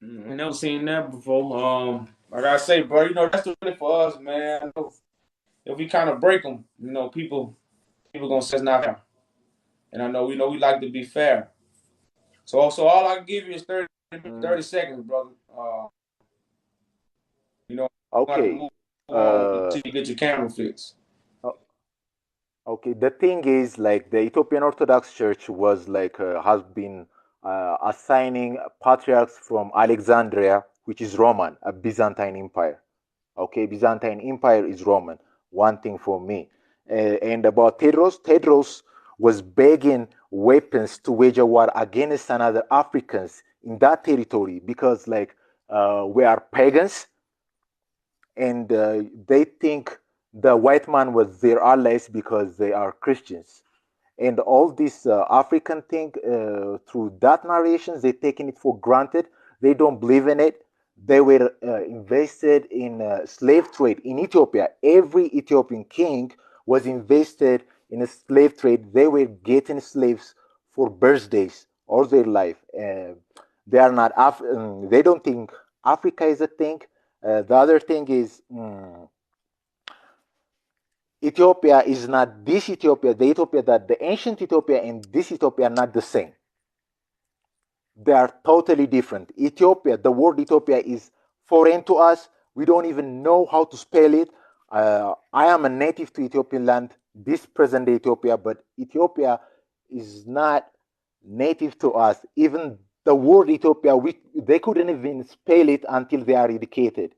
I never seen that before. Like I say, bro, that's the really for us, man. If we kind of break them, people gonna say it's not fair. And I know, we like to be fair. So all I can give you is 30 seconds, brother. Got to Okay. move on until you get your camera fixed. Okay, the thing is, like, the Ethiopian Orthodox Church was like has been assigning patriarchs from Alexandria, which is Roman, a Byzantine Empire. Okay, Byzantine Empire is Roman. One thing for me. And about Tedros was begging weapons to wage a war against another Africans in that territory because, like, we are pagans, and they think the white man was their allies because they are Christians. And all this African thing, through that narrations, they taking it for granted. They don't believe in it. They were invested in slave trade in Ethiopia. Every Ethiopian king was invested in a slave trade. They were getting slaves for birthdays all their life. They are not. They don't think Africa is a thing. The other thing is. Ethiopia is not this Ethiopia, the Ethiopia that the ancient Ethiopia and this Ethiopia are not the same. They are totally different. Ethiopia, the word Ethiopia is foreign to us. We don't even know how to spell it. I am a native to Ethiopian land, this present day Ethiopia, but Ethiopia is not native to us. Even the word Ethiopia, they couldn't even spell it until they are educated.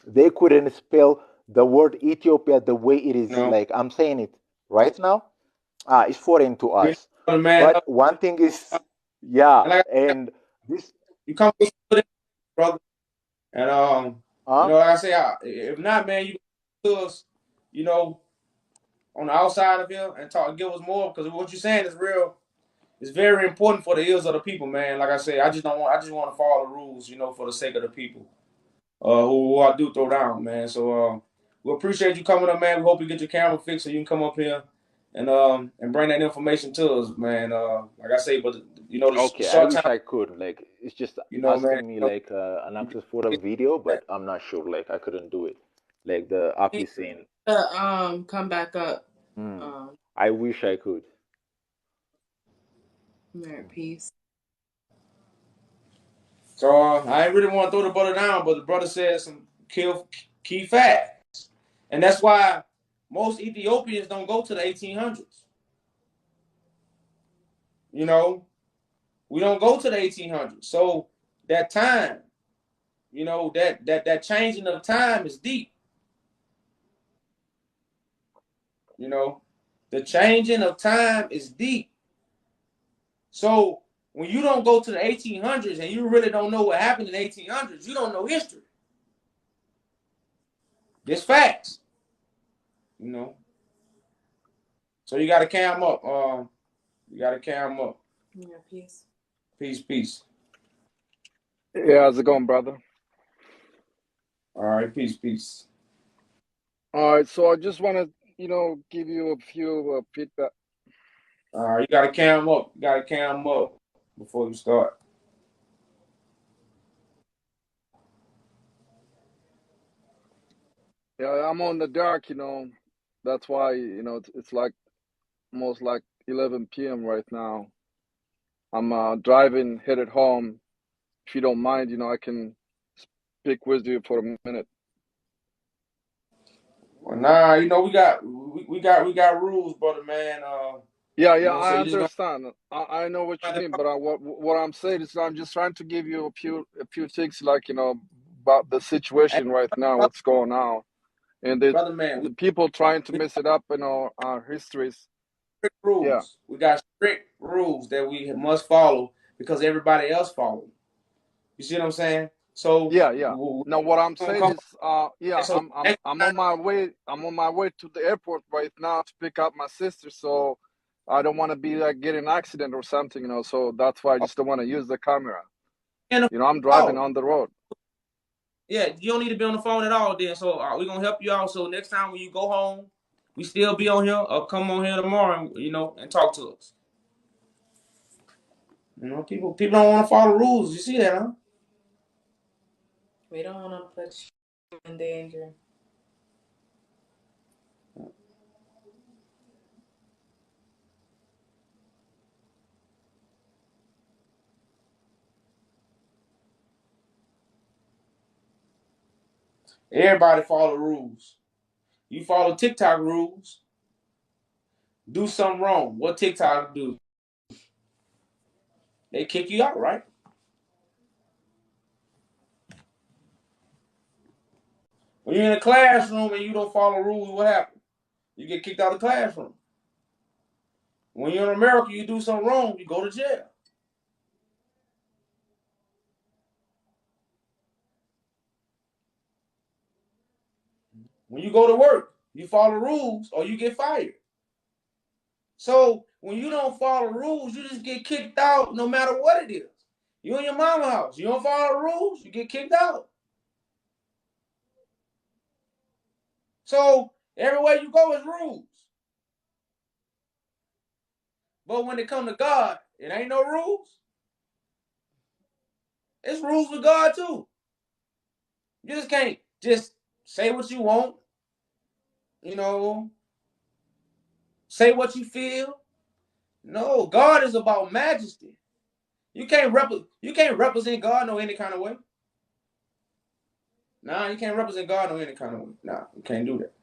They couldn't spell the word Ethiopia the way it is, like I'm saying it right now. It's foreign to us. But one thing is, and this you come with it, brother. And like I say, if not, man, you to us, on the outside of here and give us more, because what you're saying is real. It's very important for the ears of the people, man. Like I say, I just want to follow the rules, for the sake of the people. Who I do throw down, man. So we appreciate you coming up, man. We hope you get your camera fixed so you can come up here and bring that information to us, man. Like I say, but okay, I wish I could. Like, it's just asking me like an access for a video, but I'm not sure. Like, I couldn't do it. Like the app is saying. Come back up. I wish I could. Peace. So I ain't really want to throw the brother down, but the brother said some key facts, and that's why most Ethiopians don't go to the 1800s. We don't go to the 1800s. So that time, that changing of time is deep. The changing of time is deep. So when you don't go to the 1800s and you really don't know what happened in the 1800s, you don't know history. Just facts. You know. So you got to cam up. You got to cam up. Yeah, peace. Peace, peace. Yeah, how's it going, brother? All right, peace, peace. All right, so I just want to, give you a few feedback. You got to cam up. You got to cam up before you start. Yeah, I'm on the dark, That's why, it's like almost like 11 p.m. right now. I'm driving, headed home. If you don't mind, I can speak with you for a minute. Well, nah, we got rules, brother, man. Yeah, You yeah, know, so I you just gonna understand. I know what you mean, but what I'm saying is I'm just trying to give you a few things, like, about the hey, situation right now, brother, what's going on. And the brother, man. people trying to We mess it up in our histories. strict Yeah, rules. We got strict rules that we must follow because everybody else follows. You see what I'm saying? So yeah, yeah. we Now what I'm gonna saying come. is, yeah, So next I'm time, on my way. I'm on my way to the airport right now to pick up my sister. So I don't want to be like get an accident or something, So that's why I just don't want to use the camera. in the I'm driving phone. on the road. Yeah, you don't need to be on the phone at all. Then, so we're gonna help you out. So next time when you go home, we still be on here or come on here tomorrow, and talk to us. People don't want to follow rules. You see that, huh? We don't want to put you in danger. Everybody follow rules. You follow TikTok rules. Do something wrong. What TikTok do? They kick you out, right? When you're in a classroom and you don't follow rules, what happens? You get kicked out of the classroom. When you're in America, you do something wrong, you go to jail. When you go to work, you follow rules or you get fired. So when you don't follow rules, you just get kicked out no matter what it is. You in your mama's house, you don't follow rules, you get kicked out. So everywhere you go is rules. But when it come to God, it ain't no rules. It's rules with God too. You just can't just say what you want, you know, say what you feel. No, God is about majesty. You can't represent God no any kind of way. Nah, you can't represent God no any kind of way. Nah, you can't do that.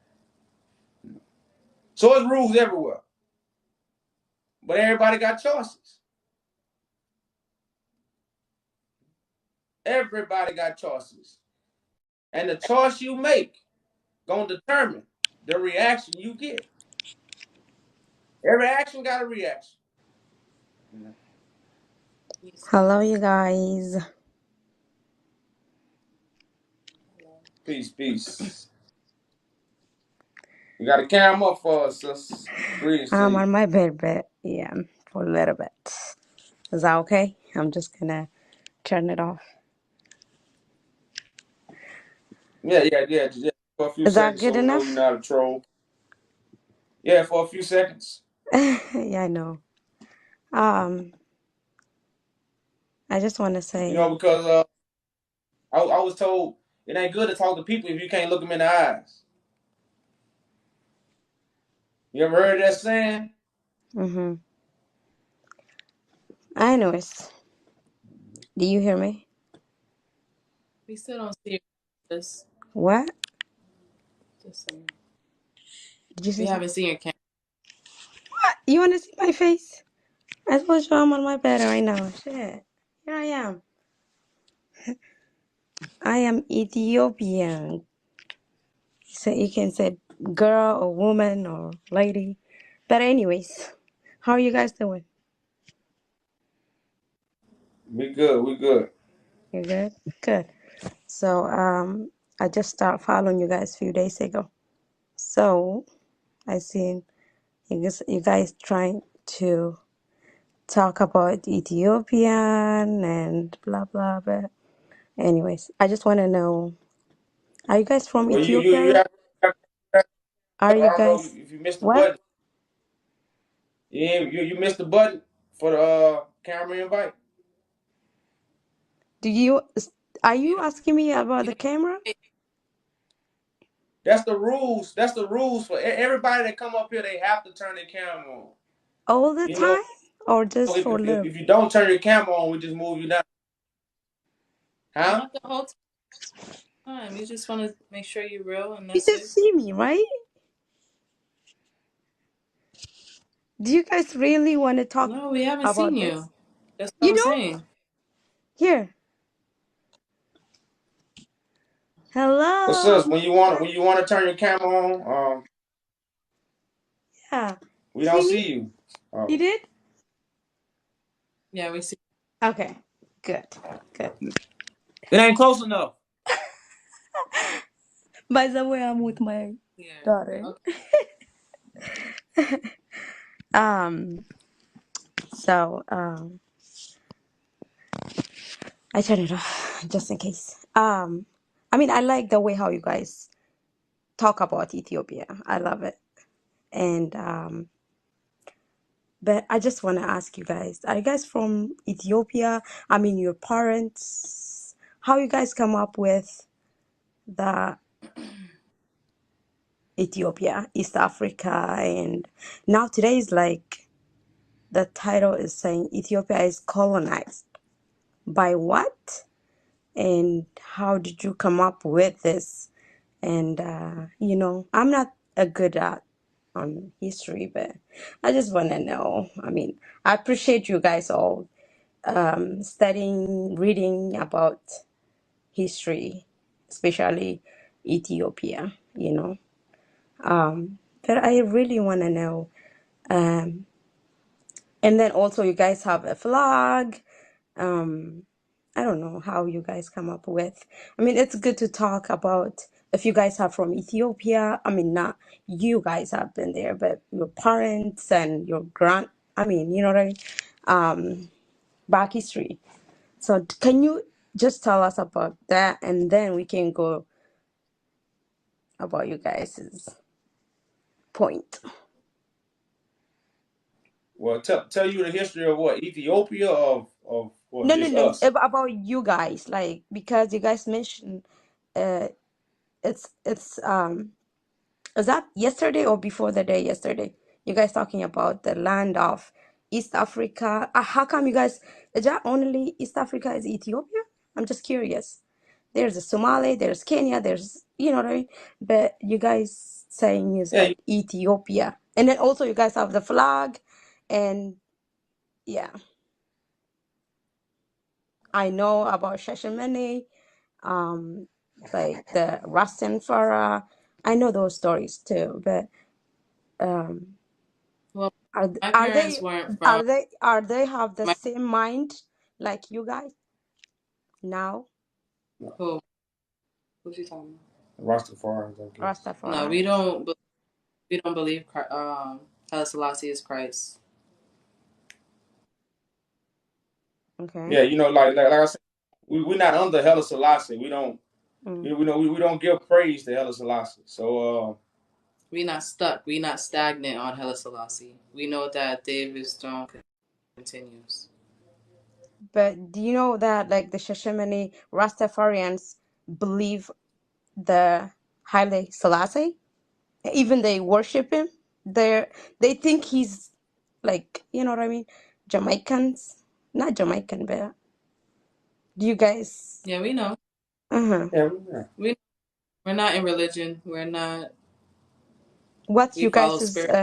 So it's rules everywhere. But everybody got choices. Everybody got choices. And the choice you make gonna determine the reaction you get. Every action got a reaction. Hello, you guys. Peace, peace. You got a camera up for us, sis. Greetings to I'm you. on my bed, but yeah, for a little bit. Is that okay? I'm just gonna turn it off. Yeah. For a few Is that seconds good so we know enough? you're not a troll. Yeah, for a few seconds. Yeah, I know. Um, I just want to say, Because I was told it ain't good to talk to people if you can't look them in the eyes. You ever heard that saying? mm-hmm. Anyways, do you hear me? We still don't see your cameras. What? Just saying. Did you We say something? haven't seen your camera. What? You want to see my face? I told you I'm on my bed right now. Shit. Here I am. I am Ethiopian. So you can say girl or woman or lady. But anyways, how are you guys doing? We good. We good. You good? Good. So I just started following you guys a few days ago. So I seen you guys trying to talk about Ethiopian and blah blah blah. Anyways, I just want to know, are you guys from Well, you Ethiopia? I Are you don't know guys if you missed the what? button. Yeah, you missed the button for the camera invite. Do you are You you don't. asking me about You the don't. camera That's the rules. That's the rules for everybody that come up here. They have to turn their camera on. all the You know, time or just if for a little? if you don't turn your camera on, we just move you down. Huh? Not the whole time. You just want to make sure you're real, and You that's it. just see me, right? Do you guys really want to talk No, we haven't seen about this? you. That's what You I'm don't? saying. Here. But sis, Hello. when you want to turn your camera on, Yeah. we You don't see see me? you. You Oh, did? Yeah, we see. Okay. Good. Good. it ain't close enough. By the way, I'm with my Yeah. daughter. Okay. Um, so I turn it off just in case. I mean I like the way how you guys talk about Ethiopia. I love it. And but I just want to ask you guys, are you guys from Ethiopia? I mean your parents, how you guys come up with the Ethiopia, East Africa, and now today is like the title is saying Ethiopia is colonized. By what? And how did you come up with this? And I'm not a good at on history, but I just want to know. I mean, I appreciate you guys all studying, reading about history, especially Ethiopia. But I really want to know. Um, and then also, you guys have a flag. Um, I don't know how you guys come up with. I mean, it's good to talk about if you guys are from Ethiopia. I mean, not you guys have been there, but your parents and your I mean, you know what I mean? Back history. So can you just tell us about that, and then we can go about you guys' point. Well, tell you the history of what Ethiopia of what No, no, just no. us. About you guys, like because you guys mentioned, uh, it's. Is that yesterday or before the day yesterday? You guys talking about the land of East Africa. How come you guys, is that only East Africa is Ethiopia? I'm just curious. There's a Somali, there's Kenya, there's, you know what I mean? But you guys saying is Yeah, like Ethiopia. And then also you guys have the flag. And yeah, I know about Shashamene, um, like the Rastafari. I know those stories too, but um, Well, Are my are parents they weren't from. are they have the My same mind like you guys now? who? Who's you talking Rastafari, I guess. about? No, we Rastafari. don't. We don't believe Haile Selassie is Christ. Okay. Yeah, like I said, we're not under Hella Selassie. We don't Mm. we don't give praise to Hella Selassie. So We not stuck. We not stagnant on Haile Selassie. We know that David's throne continues. But do you know that like the Shashamane Rastafarians believe the Haile Selassie? Even they worship him. They think he's like, you know what I mean? Jamaicans. Not Jamaican, but do you guys Yeah, we know. uh-huh. yeah. We're not in religion. We're not. What's We you follow guys' spirit.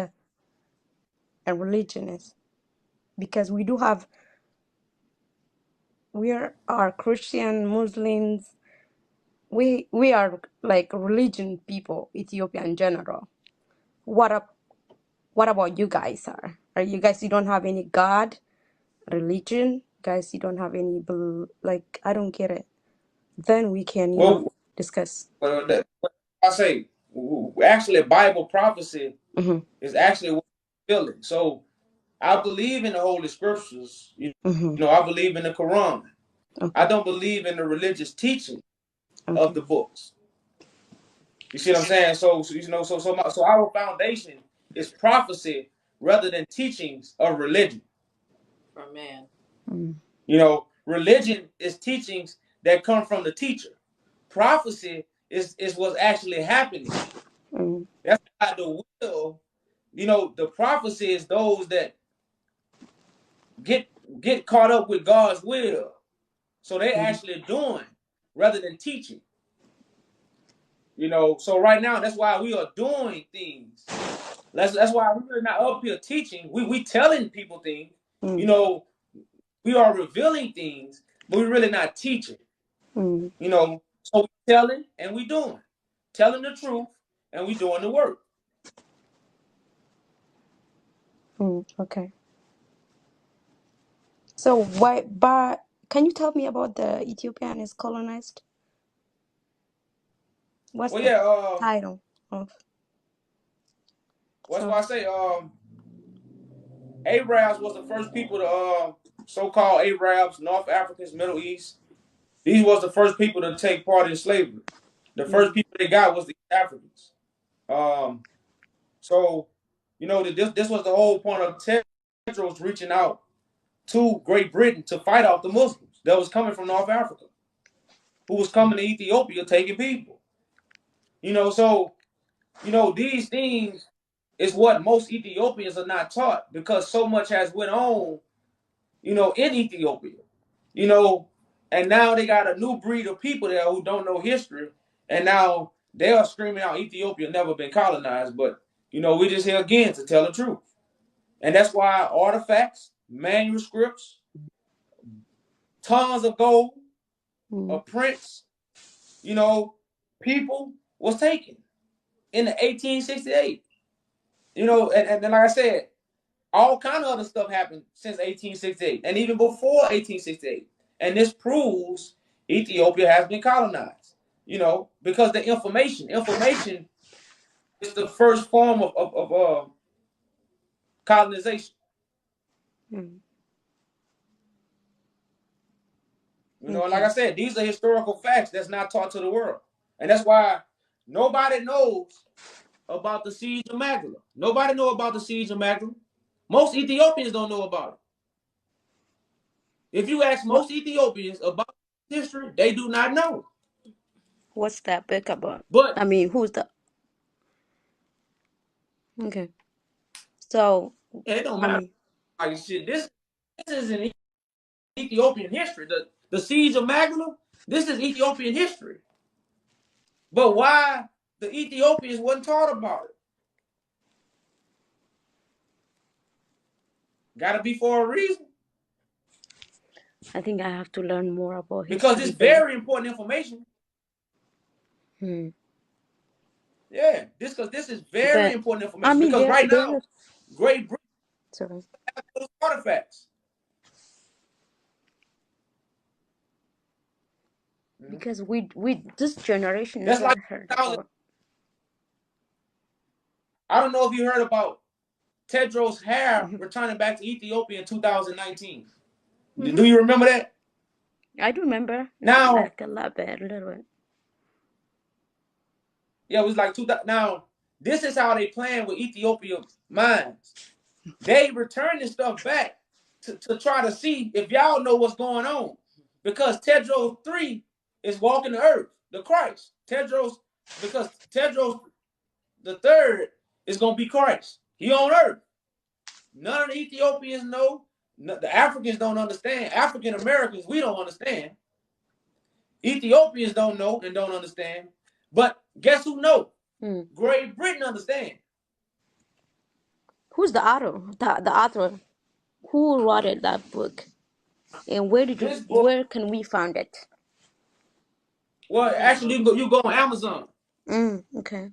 a religion is? Because we are Christian, Muslims. We are like religion people, Ethiopia in general. What up? What about you guys? Are you guys? You don't have any God religion, guys? You don't have any like I don't get it. Then we can, Well, discuss. But I say, actually, Bible prophecy Mm-hmm. is actually what I'm feeling. So I believe in the Holy Scriptures. You Mm-hmm. know, I believe in the Quran. Okay. I don't believe in the religious teaching of Okay. the books. You see what I'm saying? So you know, so our foundation is prophecy rather than teachings of religion. For man. Mm-hmm. You know, religion is teachings that come from the teacher. Prophecy is what's actually happening. Mm-hmm. That's why the will, you know, the prophecy is those that get caught up with God's will. So they're actually doing rather than teaching. You know, so right now that's why we are doing things. That's why we're not up here teaching. We telling people things. You Mm-hmm. know, we are revealing things, but we're really not teaching. Mm-hmm. You know, so we telling and we doing, telling the truth and we doing the work. Okay. So why? But can you tell me about the Ethiopian is colonized? What's Well, the yeah. title of? That's So. why I say Arabs was the first people to so-called Arabs, North Africans, Middle East. These was the first people to take part in slavery. The first people they got was the Africans. Um, so you know this was the whole point of Tedros reaching out to Great Britain to fight off the Muslims that was coming from North Africa, who was coming to Ethiopia taking people. You know, so you know these things is what most Ethiopians are not taught because so much has went on, you know, in Ethiopia. You know, and now they got a new breed of people there who don't know history, and now they are screaming out Ethiopia never been colonized, but you know, we're just here again to tell the truth. And that's why artifacts, manuscripts, tons of gold, prints, you know, people was taken in the 1868. You know, and like I said, all kind of other stuff happened since 1868 and even before 1868. And this proves Ethiopia has been colonized, you know, because the information is the first form of colonization. You know, and like I Okay. said, these are historical facts that's not taught to the world. And that's why nobody knows about the siege of Magdala. Nobody know about the siege of Magdala. Most Ethiopians don't know about it. If you ask What? most Ethiopians about history, they do not know. What's that book about? But I mean, who's the? Okay. So, it don't I matter. mean, Like shit, this is in Ethiopian history. The siege of Magdala, this is Ethiopian history. But why the Ethiopians wasn't taught about it? Gotta be for a reason. I think I have to learn more about Because history it's then. very important information. Hmm. Yeah, this is very But important I information. mean, Because right they're now, not. Great Britain Sorry. has those artifacts. Because we this generation That's never like heard 2000. about. I don't know if you heard about Tedros' hair Hmm. returning back to Ethiopia in 2019. Hmm. Do you remember that? I do remember, not Now, like a lot, but a little bit. yeah, it was like 2000. Now, this is how they playing with Ethiopia mines. They returning stuff back to try to see if y'all know what's going on. Because Tedros 3 is walking the earth, the Christ. Because Tedros the third is going to be Christ. He on earth. None of the Ethiopians know. The Africans don't understand. African Americans, we don't understand. Ethiopians don't know and don't understand. But guess who know? Great Britain understand. Who's the author? The author who wrote it, that book, and This book, where can we find it? well, actually, you go on Amazon. Okay.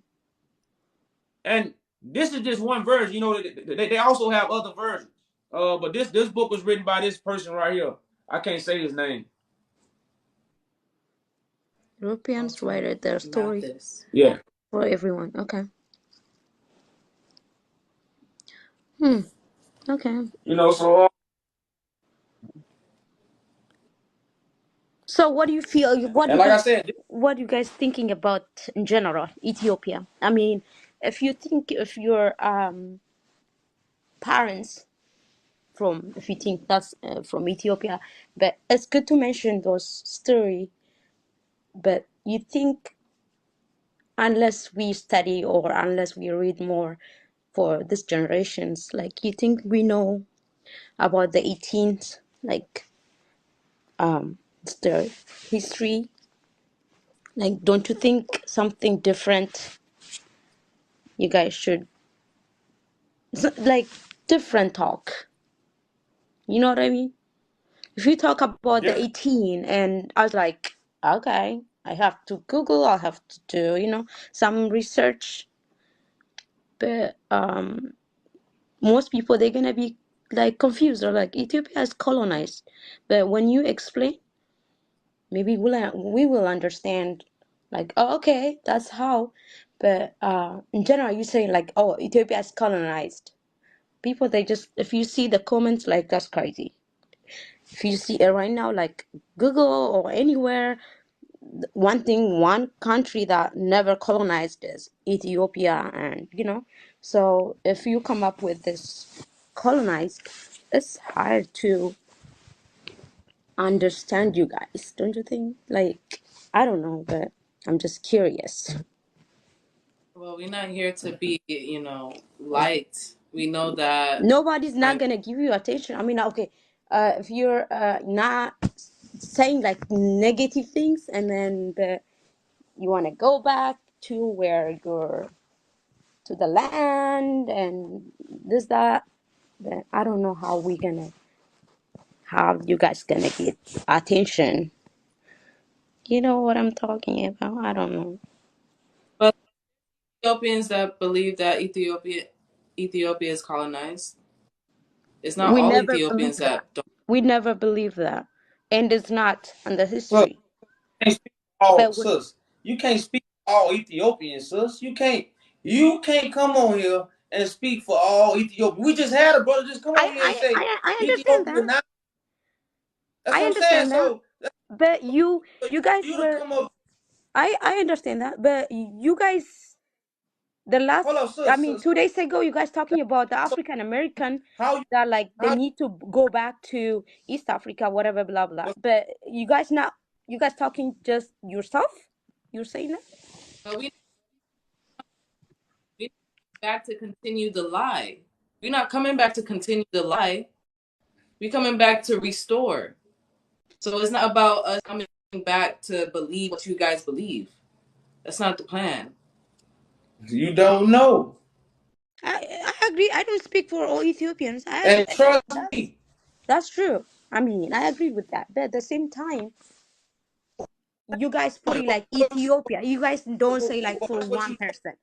And this is just one version. You know, they also have other versions. But this book was written by this person right here. I can't say his name. Europeans write their Not story this. Yeah. for everyone. Okay. Okay. You know, so So what do you feel? What do and you like I guys? said, What are you guys thinking about in general Ethiopia? I mean, if you think if your parents from, if you think that's from Ethiopia, but it's good to mention those story. But you think unless we study or unless we read more for this generations, like you think we know about the 18th, like the history, like don't you think something different you guys should like different talk, you know what I mean? If you talk about the yeah, 18 and I was like, okay, I have to Google, I have to do, some research, but most people they're gonna be like confused or like Ethiopia is colonized. But when you explain, maybe we will understand like, oh, okay, that's how. But in general you say like, oh, Ethiopia is colonized. People they just, if you see the comments, like that's crazy. If you see it right now, like Google or anywhere, one country that never colonized is Ethiopia, and so if you come up with this colonized, it's hard to understand you guys, don't you think? Like, I don't know, but I'm just curious. Well, we're not here to be, liked. We know that. Nobody's not gonna give you attention. I mean, okay, if you're not saying like negative things and then you want to go back to where you're to the land and this that, then I don't know how you guys gonna get attention. You know what I'm talking about? I don't know. But Ethiopians that believe that Ethiopia is colonized. It's not We all never believe Ethiopians that. that don't. We never believe that, and it's not on the sus, history. you can't speak for all But when, sus. You can't speak for all Ethiopians, sus. You can't come on here and speak for all Ethiopia. We just had a brother just come I on here and I say I, I understand Ethiopia that. now. That's I what I'm saying. understand that. So that's But you guys you to were. come up. I understand that. But you guys, the last, Hold up, I sus, mean, sus. 2 days ago, you guys talking about the So African American how you that like they how need to go back to East Africa, whatever, blah blah. But you guys talking just yourself. You're saying that. But we back to continue the lie. We're not coming back to continue the lie. We're coming back to restore. So it's not about us coming back to believe what you guys believe. That's not the plan. you don't know. I agree. I don't speak for all Ethiopians. And trust That's me, that's true. I mean, I agree with that. But at the same time, you guys putting like Ethiopia. You guys don't say like for what one you person.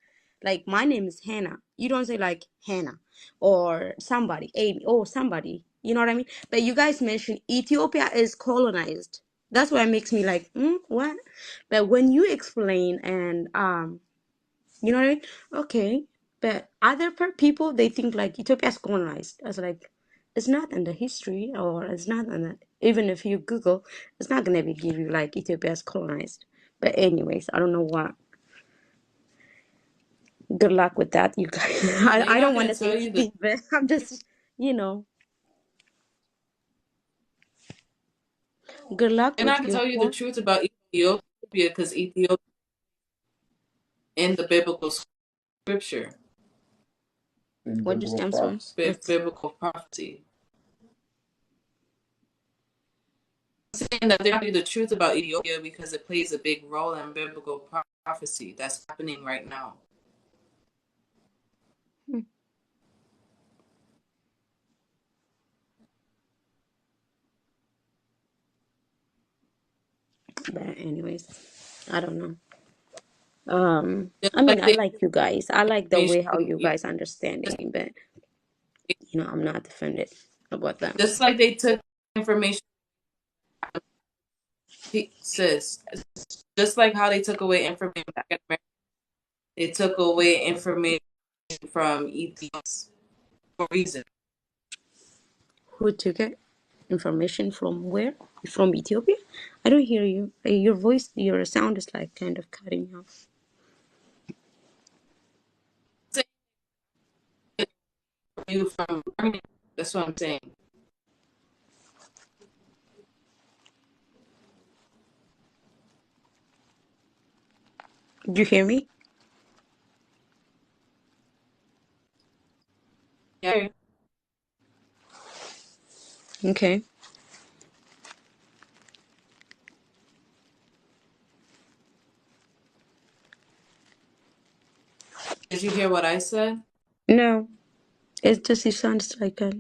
Like my name is Hannah. You don't say like Hannah or somebody, Amy, or somebody. You know what I mean? But you guys mention Ethiopia is colonized. That's why it makes me like, what? But when you explain and you know what I mean? Okay. But other people they think like Ethiopia is colonized. I was like, it's not in the history or it's not in the, even if you Google, it's not gonna be give you like Ethiopia is colonized. But anyways, I don't know what. Good luck with that, you guys. They're I don't not want going to to say tell you the. anything, but I'm just, you know, good luck They're not with going to your tell you the point. truth about Ethiopia because Ethiopia in the biblical scripture, What just biblical I'm sorry. prophecy. It's biblical prophecy. I'm saying that they're not telling you the truth about Ethiopia because it plays a big role in biblical prophecy that's happening right now. but anyways, I don't know. Just I mean, like I they like you guys. I like the way how you information, guys understanding, but I'm not offended about that. just like they took information Sis, just like how they took away information back in America, they took away information from Ethiopians for a reason. Who took it? Information from where? From Ethiopia? I don't hear you. Your voice, your sound is like kind of cutting off. You from that's what I'm saying. Did you hear me? Yeah. Okay. Did you hear what I said? No, it sounds like a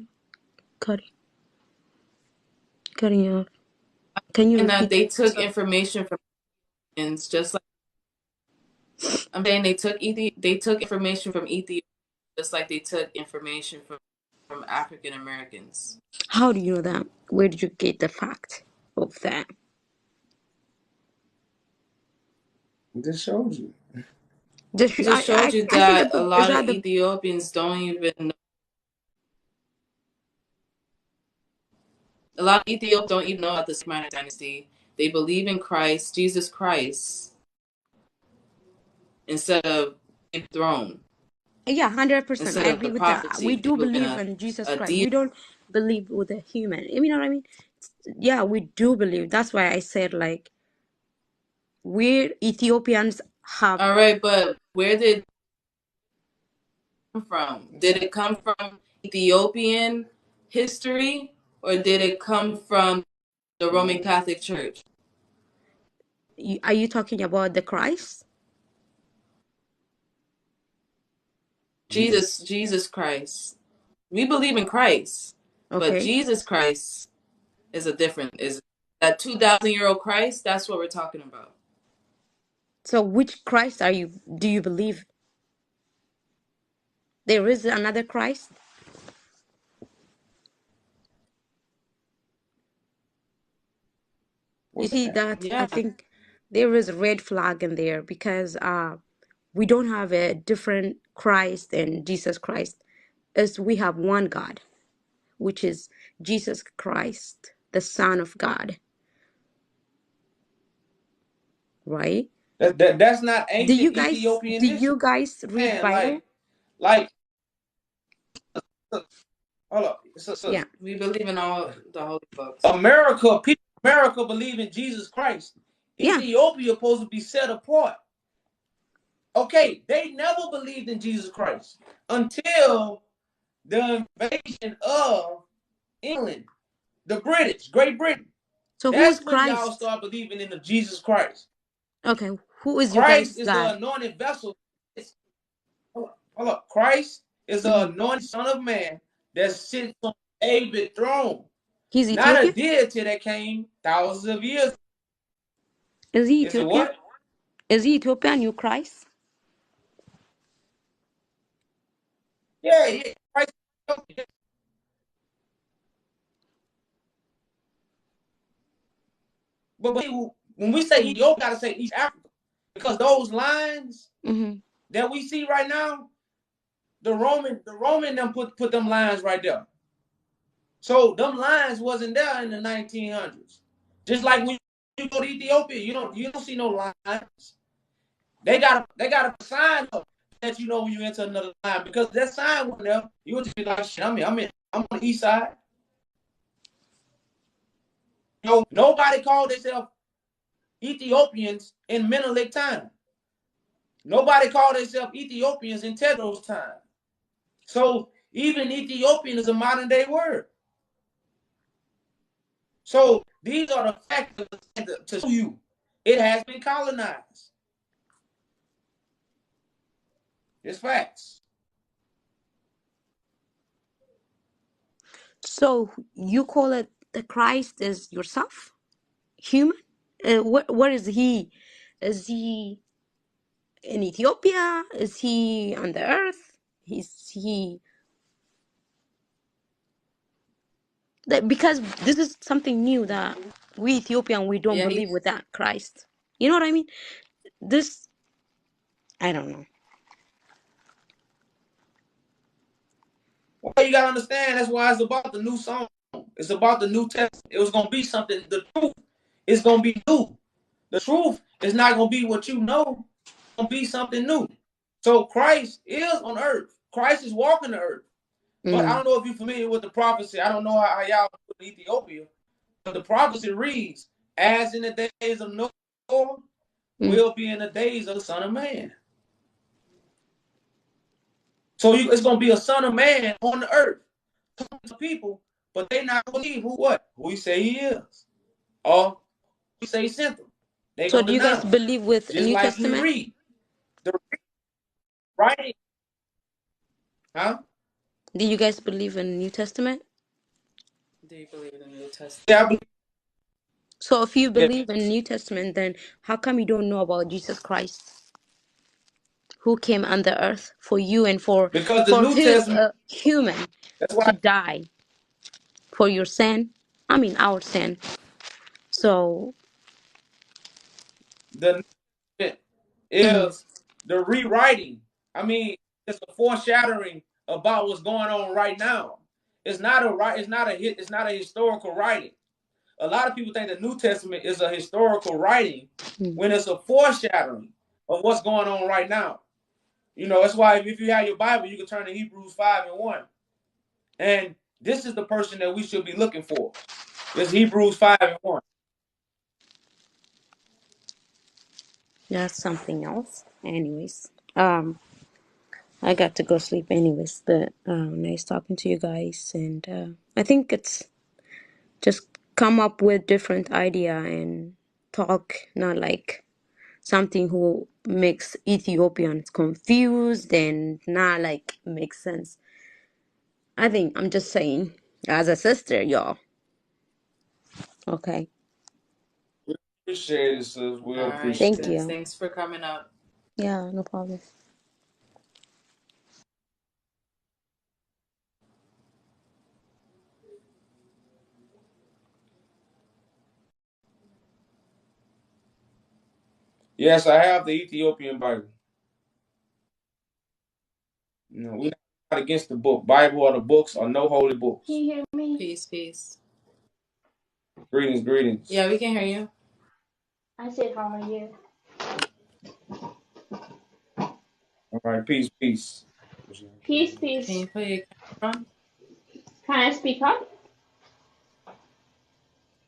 cutting off. Can you And that repeat they that? took information from Ethiopians, just like I'm saying they took information from Ethiopia, just like they took information from African Americans. How do you know that? Where did you get the fact of that? I just showed you. I just showed you I think that a is lot of that the Ethiopians don't even know. A lot of Ethiopians don't even know about the Semitic dynasty. They believe in Christ, Jesus Christ, instead of the throne, 100%. I instead of agree the with that. We prophecy. They do believe in believe in Jesus a Christ. deity. We don't believe with a human. You know what I mean? Yeah, we do believe. That's why I said like we Ethiopians have. All right, but where did it come from? Did it come from Ethiopian history or did it come from the Roman Catholic Church? Are you talking about the Christ? Jesus Christ. We believe in Christ, but Okay. Jesus Christ is a different is that 2,000-year-old Christ. That's what we're talking about. So which Christ do you believe? There is another Christ? You see that I Yeah. think there is a red flag in there because we don't have a different Christ than Jesus Christ. As we have one God, which is Jesus Christ, the Son of God, right? That's not ancient Ethiopian Do history. you guys read Man, Bible? like, hold up. Yeah. We believe in all the holy books. America believe in Jesus Christ. Yeah. Ethiopia supposed to be set apart. Okay, they never believed in Jesus Christ until the invasion of England, the British, Great Britain. So who is That's when y'all Christ? start believing in the Jesus Christ. Okay, who is you Christ guys' is the God? anointed vessel. Hold up. Christ is the Mm-hmm. anointed Son of Man that sits on David's throne. He's Not a Ethiopian? deity that came thousands of years. Is he Is it Ethiopian? what? Is he Ethiopian, you Christ? Yeah. Christ. But when we say Ethiopia, gotta say East Africa because those lines that we see right now, the Roman them put them lines right there. So them lines wasn't there in the 1900s. Just like when you go to Ethiopia, you don't see no lines. They got a sign up that you know when you enter another line because that sign wasn't there. You would just be like, shit, I'm on the east side. Nobody called themselves Ethiopians in Menelik time. Nobody called themselves Ethiopians in Tedros time. So even Ethiopian is a modern day word. So these are the factors to show you it has been colonized. It's facts. So you call it the Christ is yourself? Human? Where is he? Is he in Ethiopia? Is he on the earth? Because this is something new that we Ethiopian, we don't Yeah, believe with that Christ. You know what I mean? This, I don't know. Well, you gotta understand. That's why it's about the new song. It's about the New Testament. It was gonna be something. The truth is gonna be new. The truth is not gonna be what you know. It's gonna be something new. So Christ is on earth. Christ is walking the earth. But I don't know if you're familiar with the prophecy. I don't know how y'all put Ethiopia. But the prophecy reads, as in the days of Noah, will be in the days of the Son of Man. So it's going to be a Son of Man on the earth talking to people, but they not believe who he say he is, or who he say he sent them. They So going do to you deny guys him. believe with a Just New like you Testament? read the writing. Huh? Do you guys believe in the New Testament? Do you believe in the New Testament? Yeah, I believe. So if you Yeah. believe in the New Testament, then how come you don't know about Jesus Christ, who came on the earth for you and Because the for New Testament. human That's to why die for your sin? I mean, our sin. So, the New Testament is the rewriting. I mean, it's a foreshadowing about what's going on right now. It's not a historical writing. A lot of people think the New Testament is a historical writing when it's a foreshadowing of what's going on right now. You know, that's why if you have your Bible, you can turn to Hebrews 5:1. And this is the person that we should be looking for. It's Hebrews 5:1. that's something else. Anyways, I got to go sleep anyways, but nice talking to you guys, and I think it's just come up with different idea and talk, not like something who makes Ethiopians confused and not like makes sense. I think I'm just saying as a sister, y'all. Okay. We appreciate it, sis. We All right, appreciate Thank it. sis. you. Thanks for coming up. Yeah, no problem. Yes, I have the Ethiopian Bible. No, we're not against the book. Bible or the books or no holy books. Can you hear me? Peace, peace. Greetings, greetings. Yeah, we can hear you. I said, how are you? All right, peace, peace. Peace, Can peace. you put your camera on? Can I speak up?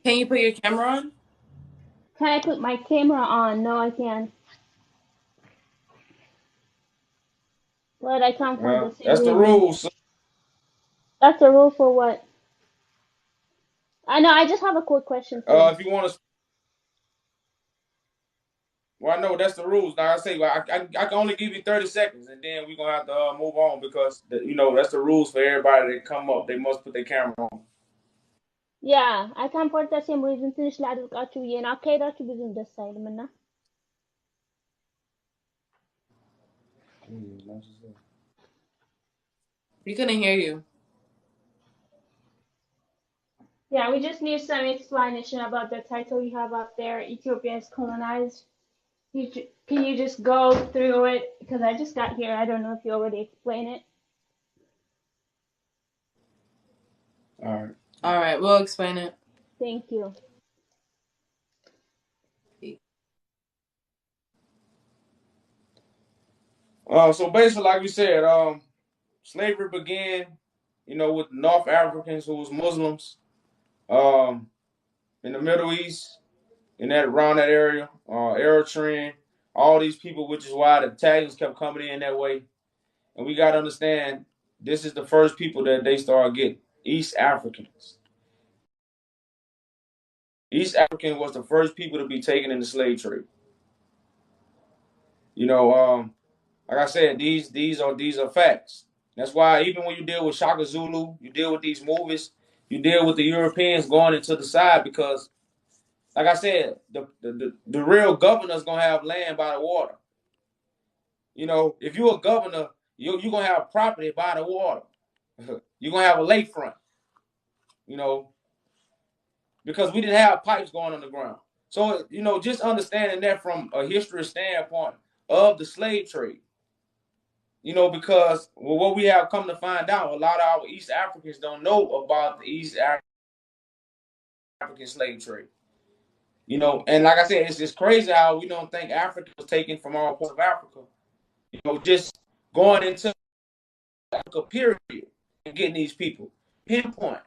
Can you put your camera on? Can I put my camera on? No, I can't. But I come for the same That's the reason. rules. That's a rule for what? I know, I just have a quick question, please. If you want to, well, I know that's the rules. Like I say, well, I can only give you 30 seconds, and then we're gonna have to move on because that's the rules for everybody that come up. They must put their camera on. Yeah, I come for the same reason. ትንሽ ላድርቃችሁ ብዬ ነው። አካሄዳችሁ ብዙም ደስ አይልም እና We couldn't hear you. Yeah, we just need some explanation about the title you have up there. Ethiopia is colonized. Can you just go through it? Because I just got here. I don't know if you already explained it. All right, we'll explain it. Thank you. So basically, like we said, slavery began, with North Africans who was Muslims, in the Middle East, around that area, Eritrean, all these people, which is why the Italians kept coming in that way. And we got to understand, this is the first people that they start getting, East Africans. East African was the first people to be taken in the slave trade. Like I said, these are facts. That's why even when you deal with Shaka Zulu, you deal with these movies, you deal with the Europeans going into the side because, like I said, the real governor's gonna have land by the water. If you're a governor, you're gonna have property by the water. You're gonna have a lakefront. because we didn't have pipes going underground. So, just understanding that from a history standpoint of the slave trade, because what we have come to find out, a lot of our East Africans don't know about the East African slave trade. And like I said, it's just crazy how we don't think Africa was taken from all parts of Africa. Just going into Africa, period, and getting these people pinpoint.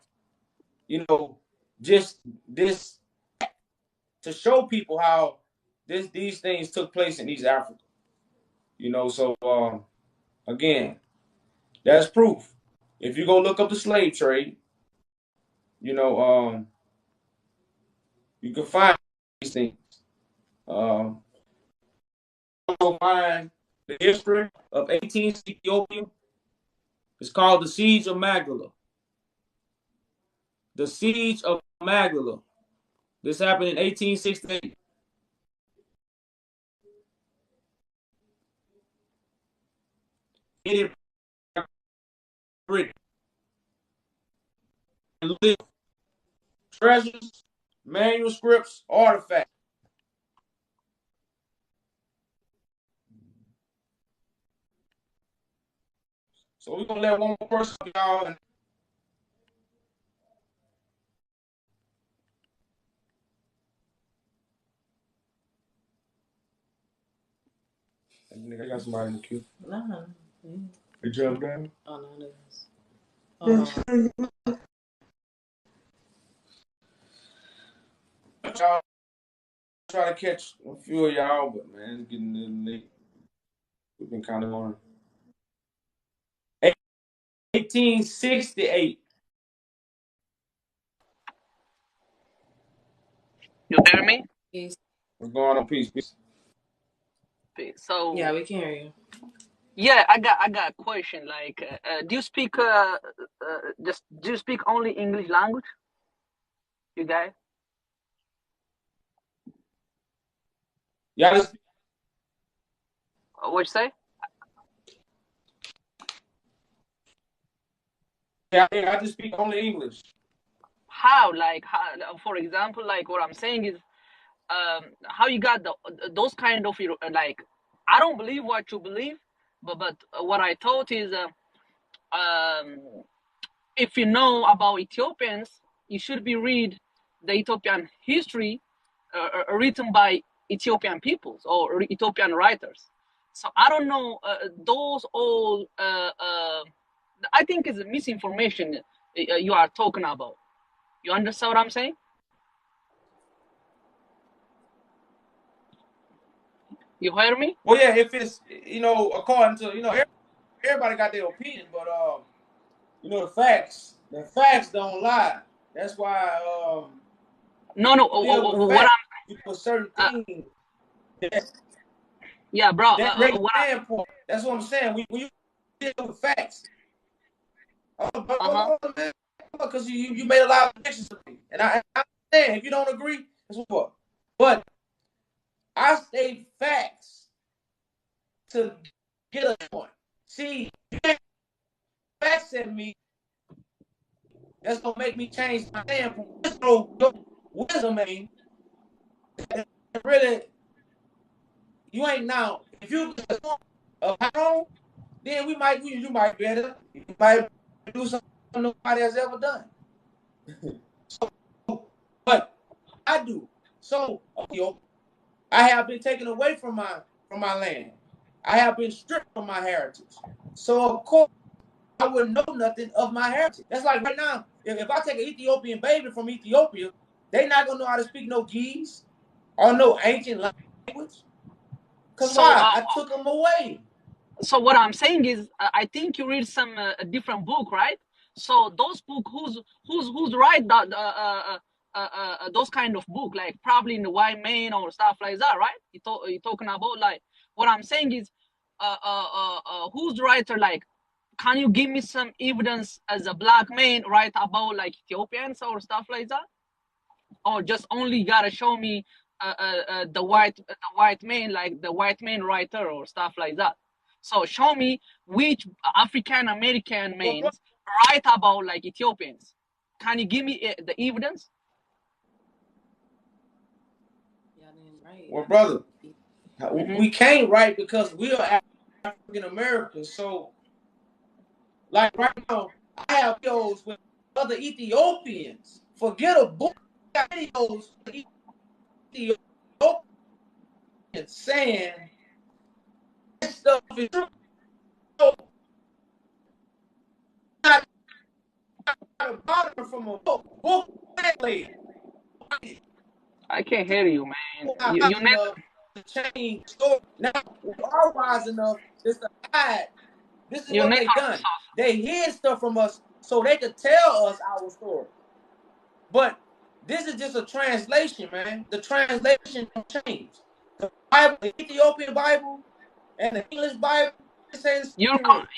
Just this to show people how these things took place in East Africa. So again, that's proof. If you go look up the slave trade, you can find these things. Also find the history of 18th Ethiopia. It's called the Siege of Magdala. The Siege of Magdala. This happened in 1868. It Britain. Treasures, manuscripts, artifacts. So we're gonna let one more person, y'all, and I got somebody in the queue. No. They jumped down. Oh no, it is. Oh. Y'all try to catch a few of y'all, but man, it's getting a little late. We've been kind of on 1868. You hear me? Peace. What's going on? Peace. So Yeah, we can hear you. yeah, I got a question. Like, do you speak do you speak only English language? You guys? Yeah, What you say? I just speak only English. How? Like, how, for example, like what I'm saying is, how you got those kind of like, I don't believe what you believe, but what I thought is, if you know about Ethiopians, you should be read the Ethiopian history written by Ethiopian peoples or Ethiopian writers. So I don't know those all. I think is misinformation you are talking about. You understand what I'm saying? You hear me? Well, yeah, if it's according to everybody got their opinion, but the facts don't lie. That's why No. What facts, I'm you put certain things. yeah, bro. That great standpoint. That's what I'm saying. When you deal with facts, because you made a lot of predictions to me, and I understand if you don't agree, that's what. But I state facts to get a point. See, you can't facts at me. That's gonna make me change my standpoint. So your wisdom, man, really, you ain't now. If you of how, then you might better. You might do something nobody has ever done. So, but I do. So, I have been taken away from my land. I have been stripped from my heritage. So of course I wouldn't know nothing of my heritage. That's like right now, if I take an Ethiopian baby from Ethiopia, they not gonna know how to speak no Ge'ez or no ancient language. Cause so why? I took them away. so what I'm saying is, I think you read some a different book, right? So those book, who's write that those kind of book, like probably in the white man or stuff like that, right? You talking about, like, what I'm saying is, who's the writer? Like, can you give me some evidence as a black man write about like Ethiopians or stuff like that, or just only gotta show me the white man, like the white man writer or stuff like that? So show me which African American men write about like Ethiopians. Can you give me the evidence? Well, brother, Mm-hmm. we can't write because we are African Americans. So, like right now, I have videos with other Ethiopians. Forget a book. I got videos with Ethiopians saying this stuff is true. So, I got a bother from a book translated. I can't hear you, man. Not You wise need. enough to change the story. Now, we are wise enough just to hide. This is Your what they network done. is They hid stuff from us so they could tell us our story. But this is just a translation, man. The translation don't change. The Bible, the Ethiopian Bible, and the English Bible, it says your spirit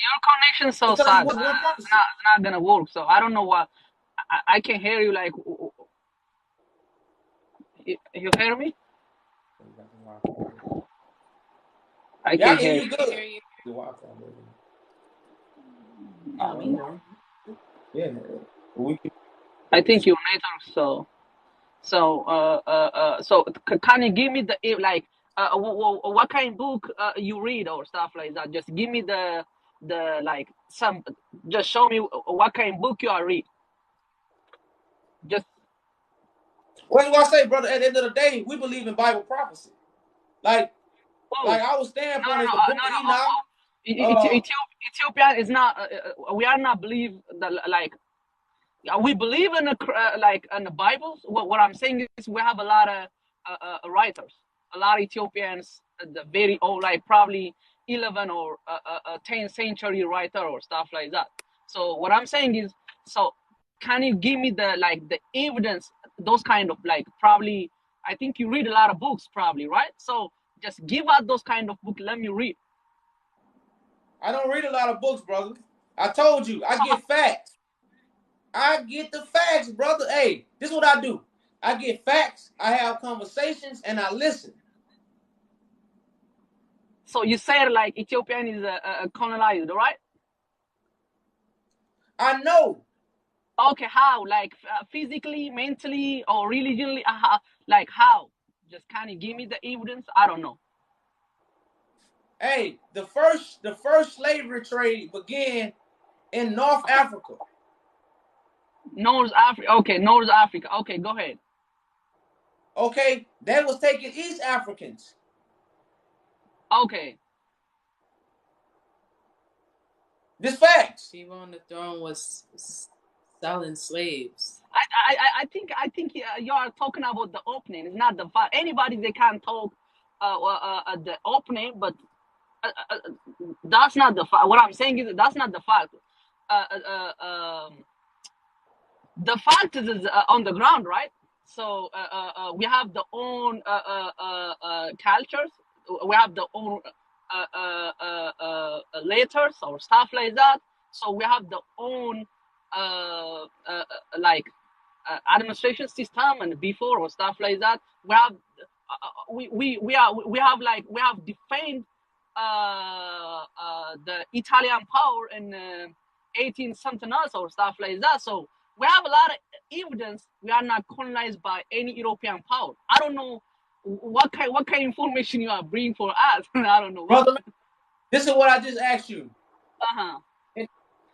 connection so because it sad. was one It's prophecy. not gonna work. So I don't know why. I can hear you. Like you hear me? I Yeah, I can can hear hear you. you good. The Wi-Fi, I don't know. yeah, we can. I think your network so can you give me the like what kind of book you read or stuff like that? Just give me the like some. Just show me what kind of book you are read. Just What do I say, brother? At the end of the day, we believe in Bible prophecy. Like oh our standpoint is the Book of no. Enoch. Ethiopia is not. We are not believe that like we believe in like in the Bibles. What I'm saying is we have a lot of writers, a lot of Ethiopians, the very old, like probably 11 or 10th century writer or stuff like that. So what I'm saying is, so can you give me the like the evidence, those kind of like probably. I think you read a lot of books, probably, right? So just give out those kind of book. Let me read. I don't read a lot of books, brother. I told you, I So, get facts. I get the facts, brother. Hey, this is what I do. I get facts, I have conversations, and I listen. so you said like Ethiopian is colonized, right? I know. Okay, how? Like physically, mentally, or religiously? Like how? Just can you give me the evidence? I don't know. Hey, the first slavery trade began in North Africa. North Africa. Okay, North Africa. Okay, go ahead. Okay, they was taking East Africans. Okay. This facts. She on the throne was selling slaves. I think you are talking about the opening. It's not the fact. Anybody they can talk the opening, but that's not the fact. What I'm saying is that's not the fact. Uh, uh, uh, um, the fact is on the ground, right? So we have the own cultures. We have the own letters or stuff like that. So we have the own like administration system and before or stuff like that. We have we have like we have defined the Italian power in 18 something else or stuff like that. So we have a lot of evidence we are not colonized by any European power. I don't know what kind of information you are bringing for us. I don't know what. Brother, this is what I just asked you. Uh-huh.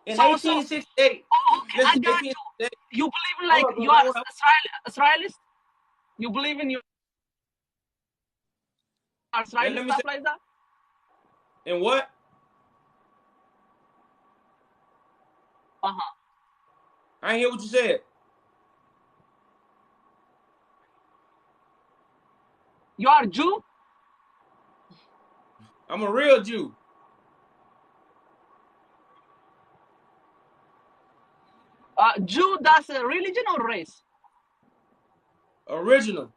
In So 1868, okay, I listen, got you. 1868, You believe in hold like up, you brother, are hold up. Israelist? You believe in you are Israeli Let me say, stuff like that? and what? Uh-huh. I ain't hear what you said. You are Jew? I'm a real Jew. Jew, that's a religion or race? Original.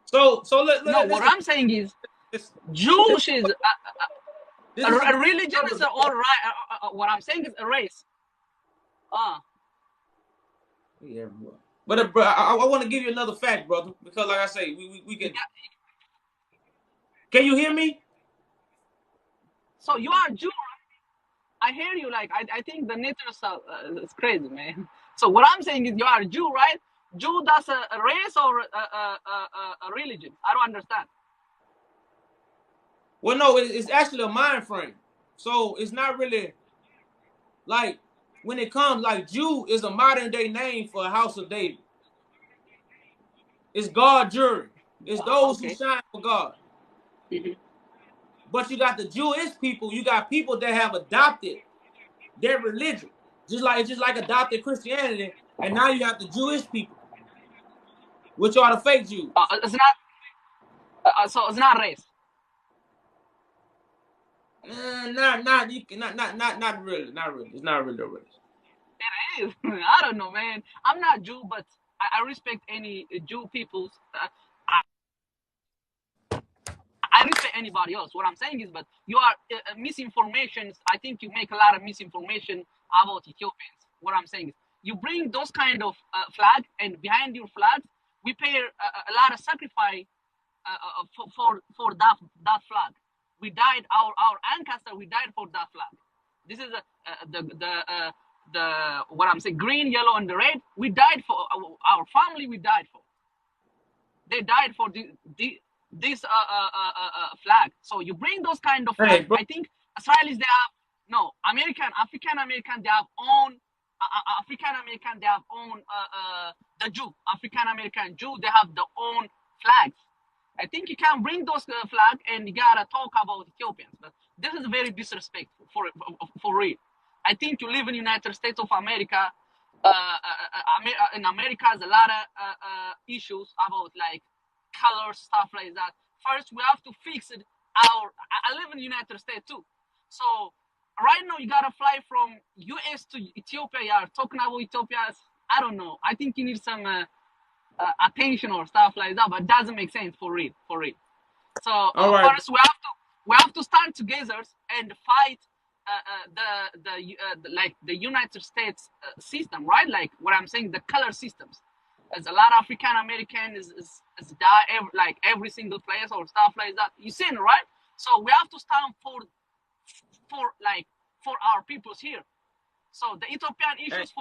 So No, what listen. I'm saying is This, Jewish is this is a religion is brother. all right. What I'm saying is a race. Yeah, but bro, I want to give you another fact, brother, because like I say, we can. Can you hear me? So you are Jew. I hear you. Like I think the nature is crazy, man. So what I'm saying is you are Jew, right? Jew, that's a race or a religion? I don't understand. Well, no, it's actually a mind frame. So it's not really like when it comes like Jew is a modern day name for a house of David. It's God jury. It's those who Okay. shine for God. But you got the Jewish people. You got people that have adopted their religion, just like adopted Christianity, and now you have the Jewish people, which are the fake Jews. It's not. So it's not race. Not really. It's not really a race. It is. I don't know, man. I'm not Jew, but I respect any Jew peoples. I respect anybody else. What I'm saying is, but you are misinformation. I think you make a lot of misinformation about Ethiopians. What I'm saying is, you bring those kind of flag, and behind your flags, we pay a lot of sacrifice for that flag. We died. Our ancestor. We died for that flag. This is the what I'm saying. Green, yellow, and the red. We died for our family. We died for. They died for this flag. So you bring those kind of flag. I think Israelis, they have no African American. They have own African American. They have own the Jew African American Jew. They have their own flags. I think you can bring those flag and you gotta talk about Ethiopians. But this is very disrespectful for real. I think you live in United States of America. In America, there's a lot of issues about like color stuff like that. First, we have to fix it. I live in the United States too, so right now you gotta fly from US to Ethiopia. You are talking about Ethiopia. I don't know. I think you need some attention or stuff like that, but it doesn't make sense for real. So first, we have to stand together and fight like the United States system, right? Like what I'm saying, the color systems. As a lot of African American is die like every single place or stuff like that. You seen, right? So we have to stand for our peoples here. So the Ethiopian issues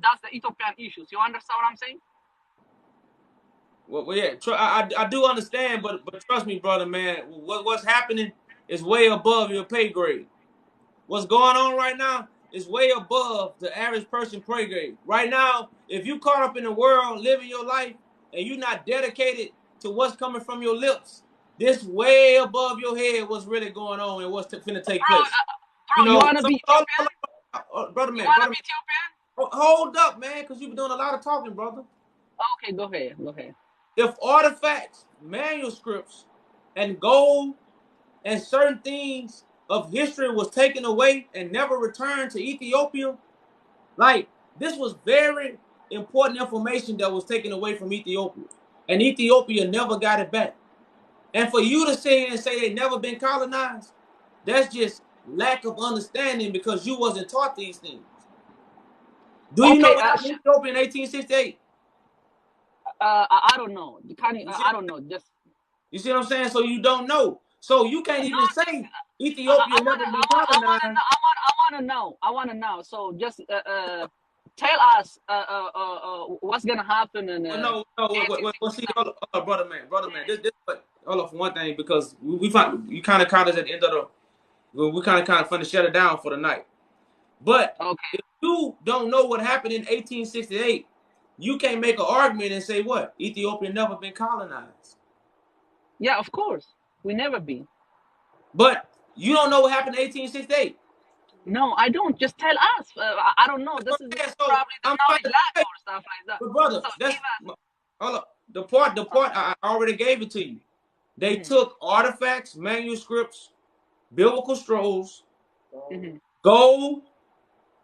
that's the Ethiopian issues. You understand what I'm saying? Well, yeah, I do understand, but trust me, brother, man. What's happening is way above your pay grade. What's going on right now is way above the average person pay grade. Right now, if you caught up in the world, living your life, and you're not dedicated to what's coming from your lips, this way above your head what's really going on and what's finna take place. Bro, you wanna be Ethiopian? Brother man, you wanna be Ethiopian? Hold up, man, because you've been doing a lot of talking, brother. Okay, go ahead. If artifacts, manuscripts, and gold and certain things of history was taken away and never returned to Ethiopia, like this was very important information that was taken away from Ethiopia, and Ethiopia never got it back. And for you to say and say they never been colonized, that's just lack of understanding because you wasn't taught these things. Do you know what happened in Ethiopia in 1868? I don't know. I don't know. Just you see what I'm saying? So you don't know. So you can't even say Ethiopia never been colonized. I wanna know. So just tell us what's gonna happen. And See, hold up, brother man. This hold up for one thing because we find you kind of caught us at the end of the. We kind of finna shut it down for the night. But if you don't know what happened in 1868, you can't make an argument and say what Ethiopia never been colonized. Yeah, of course, we never been. But you don't know what happened in 1868. No, I don't. Just tell us. I don't know. This is probably the knowledge lack or stuff like that. But brother, so hold up. The part I already gave it to you. They took artifacts, manuscripts, biblical scrolls, gold,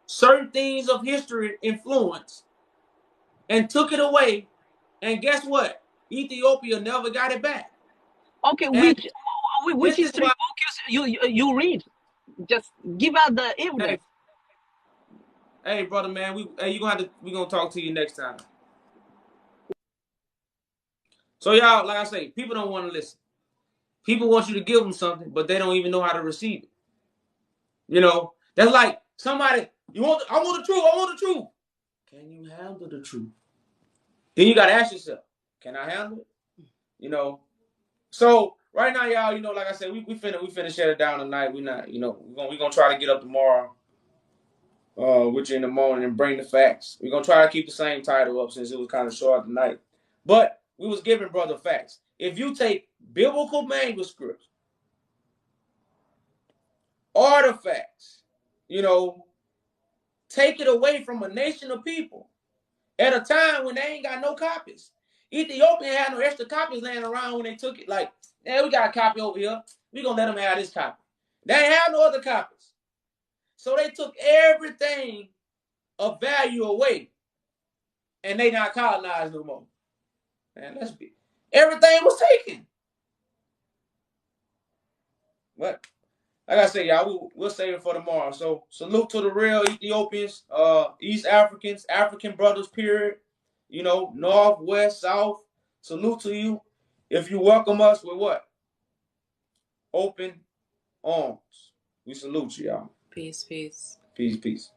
certain things of history influence, and took it away. And guess what? Ethiopia never got it back. Okay, which history book you read? Just give out the evidence. Hey, brother, man, we're gonna talk to you next time. So y'all, like I say, people don't want to listen. People want you to give them something, but they don't even know how to receive it. You know, that's like somebody I want the truth. can you handle the truth? Then you gotta ask yourself, can I handle it? You know. So right now, y'all, you know, like I said, we finna shut it down tonight. We not, you know, we gonna try to get up tomorrow, with you in the morning and bring the facts. We're gonna try to keep the same title up since it was kind of short tonight. But we was giving brother facts. If you take biblical manuscripts, artifacts, you know, take it away from a nation of people at a time when they ain't got no copies. Ethiopia had no extra copies laying around when they took it. Like, we got a copy over here. We gonna let them have this copy. They ain't have no other copies. So they took everything of value away. And they not colonized no more. Man, let's be. Everything was taken. But like I say, y'all, we'll save it for tomorrow. So salute to the real Ethiopians, East Africans, African brothers, period. You know, North, West, South. Salute to you. If you welcome us with what? Open arms. We salute you, y'all. Peace, peace. Peace, peace.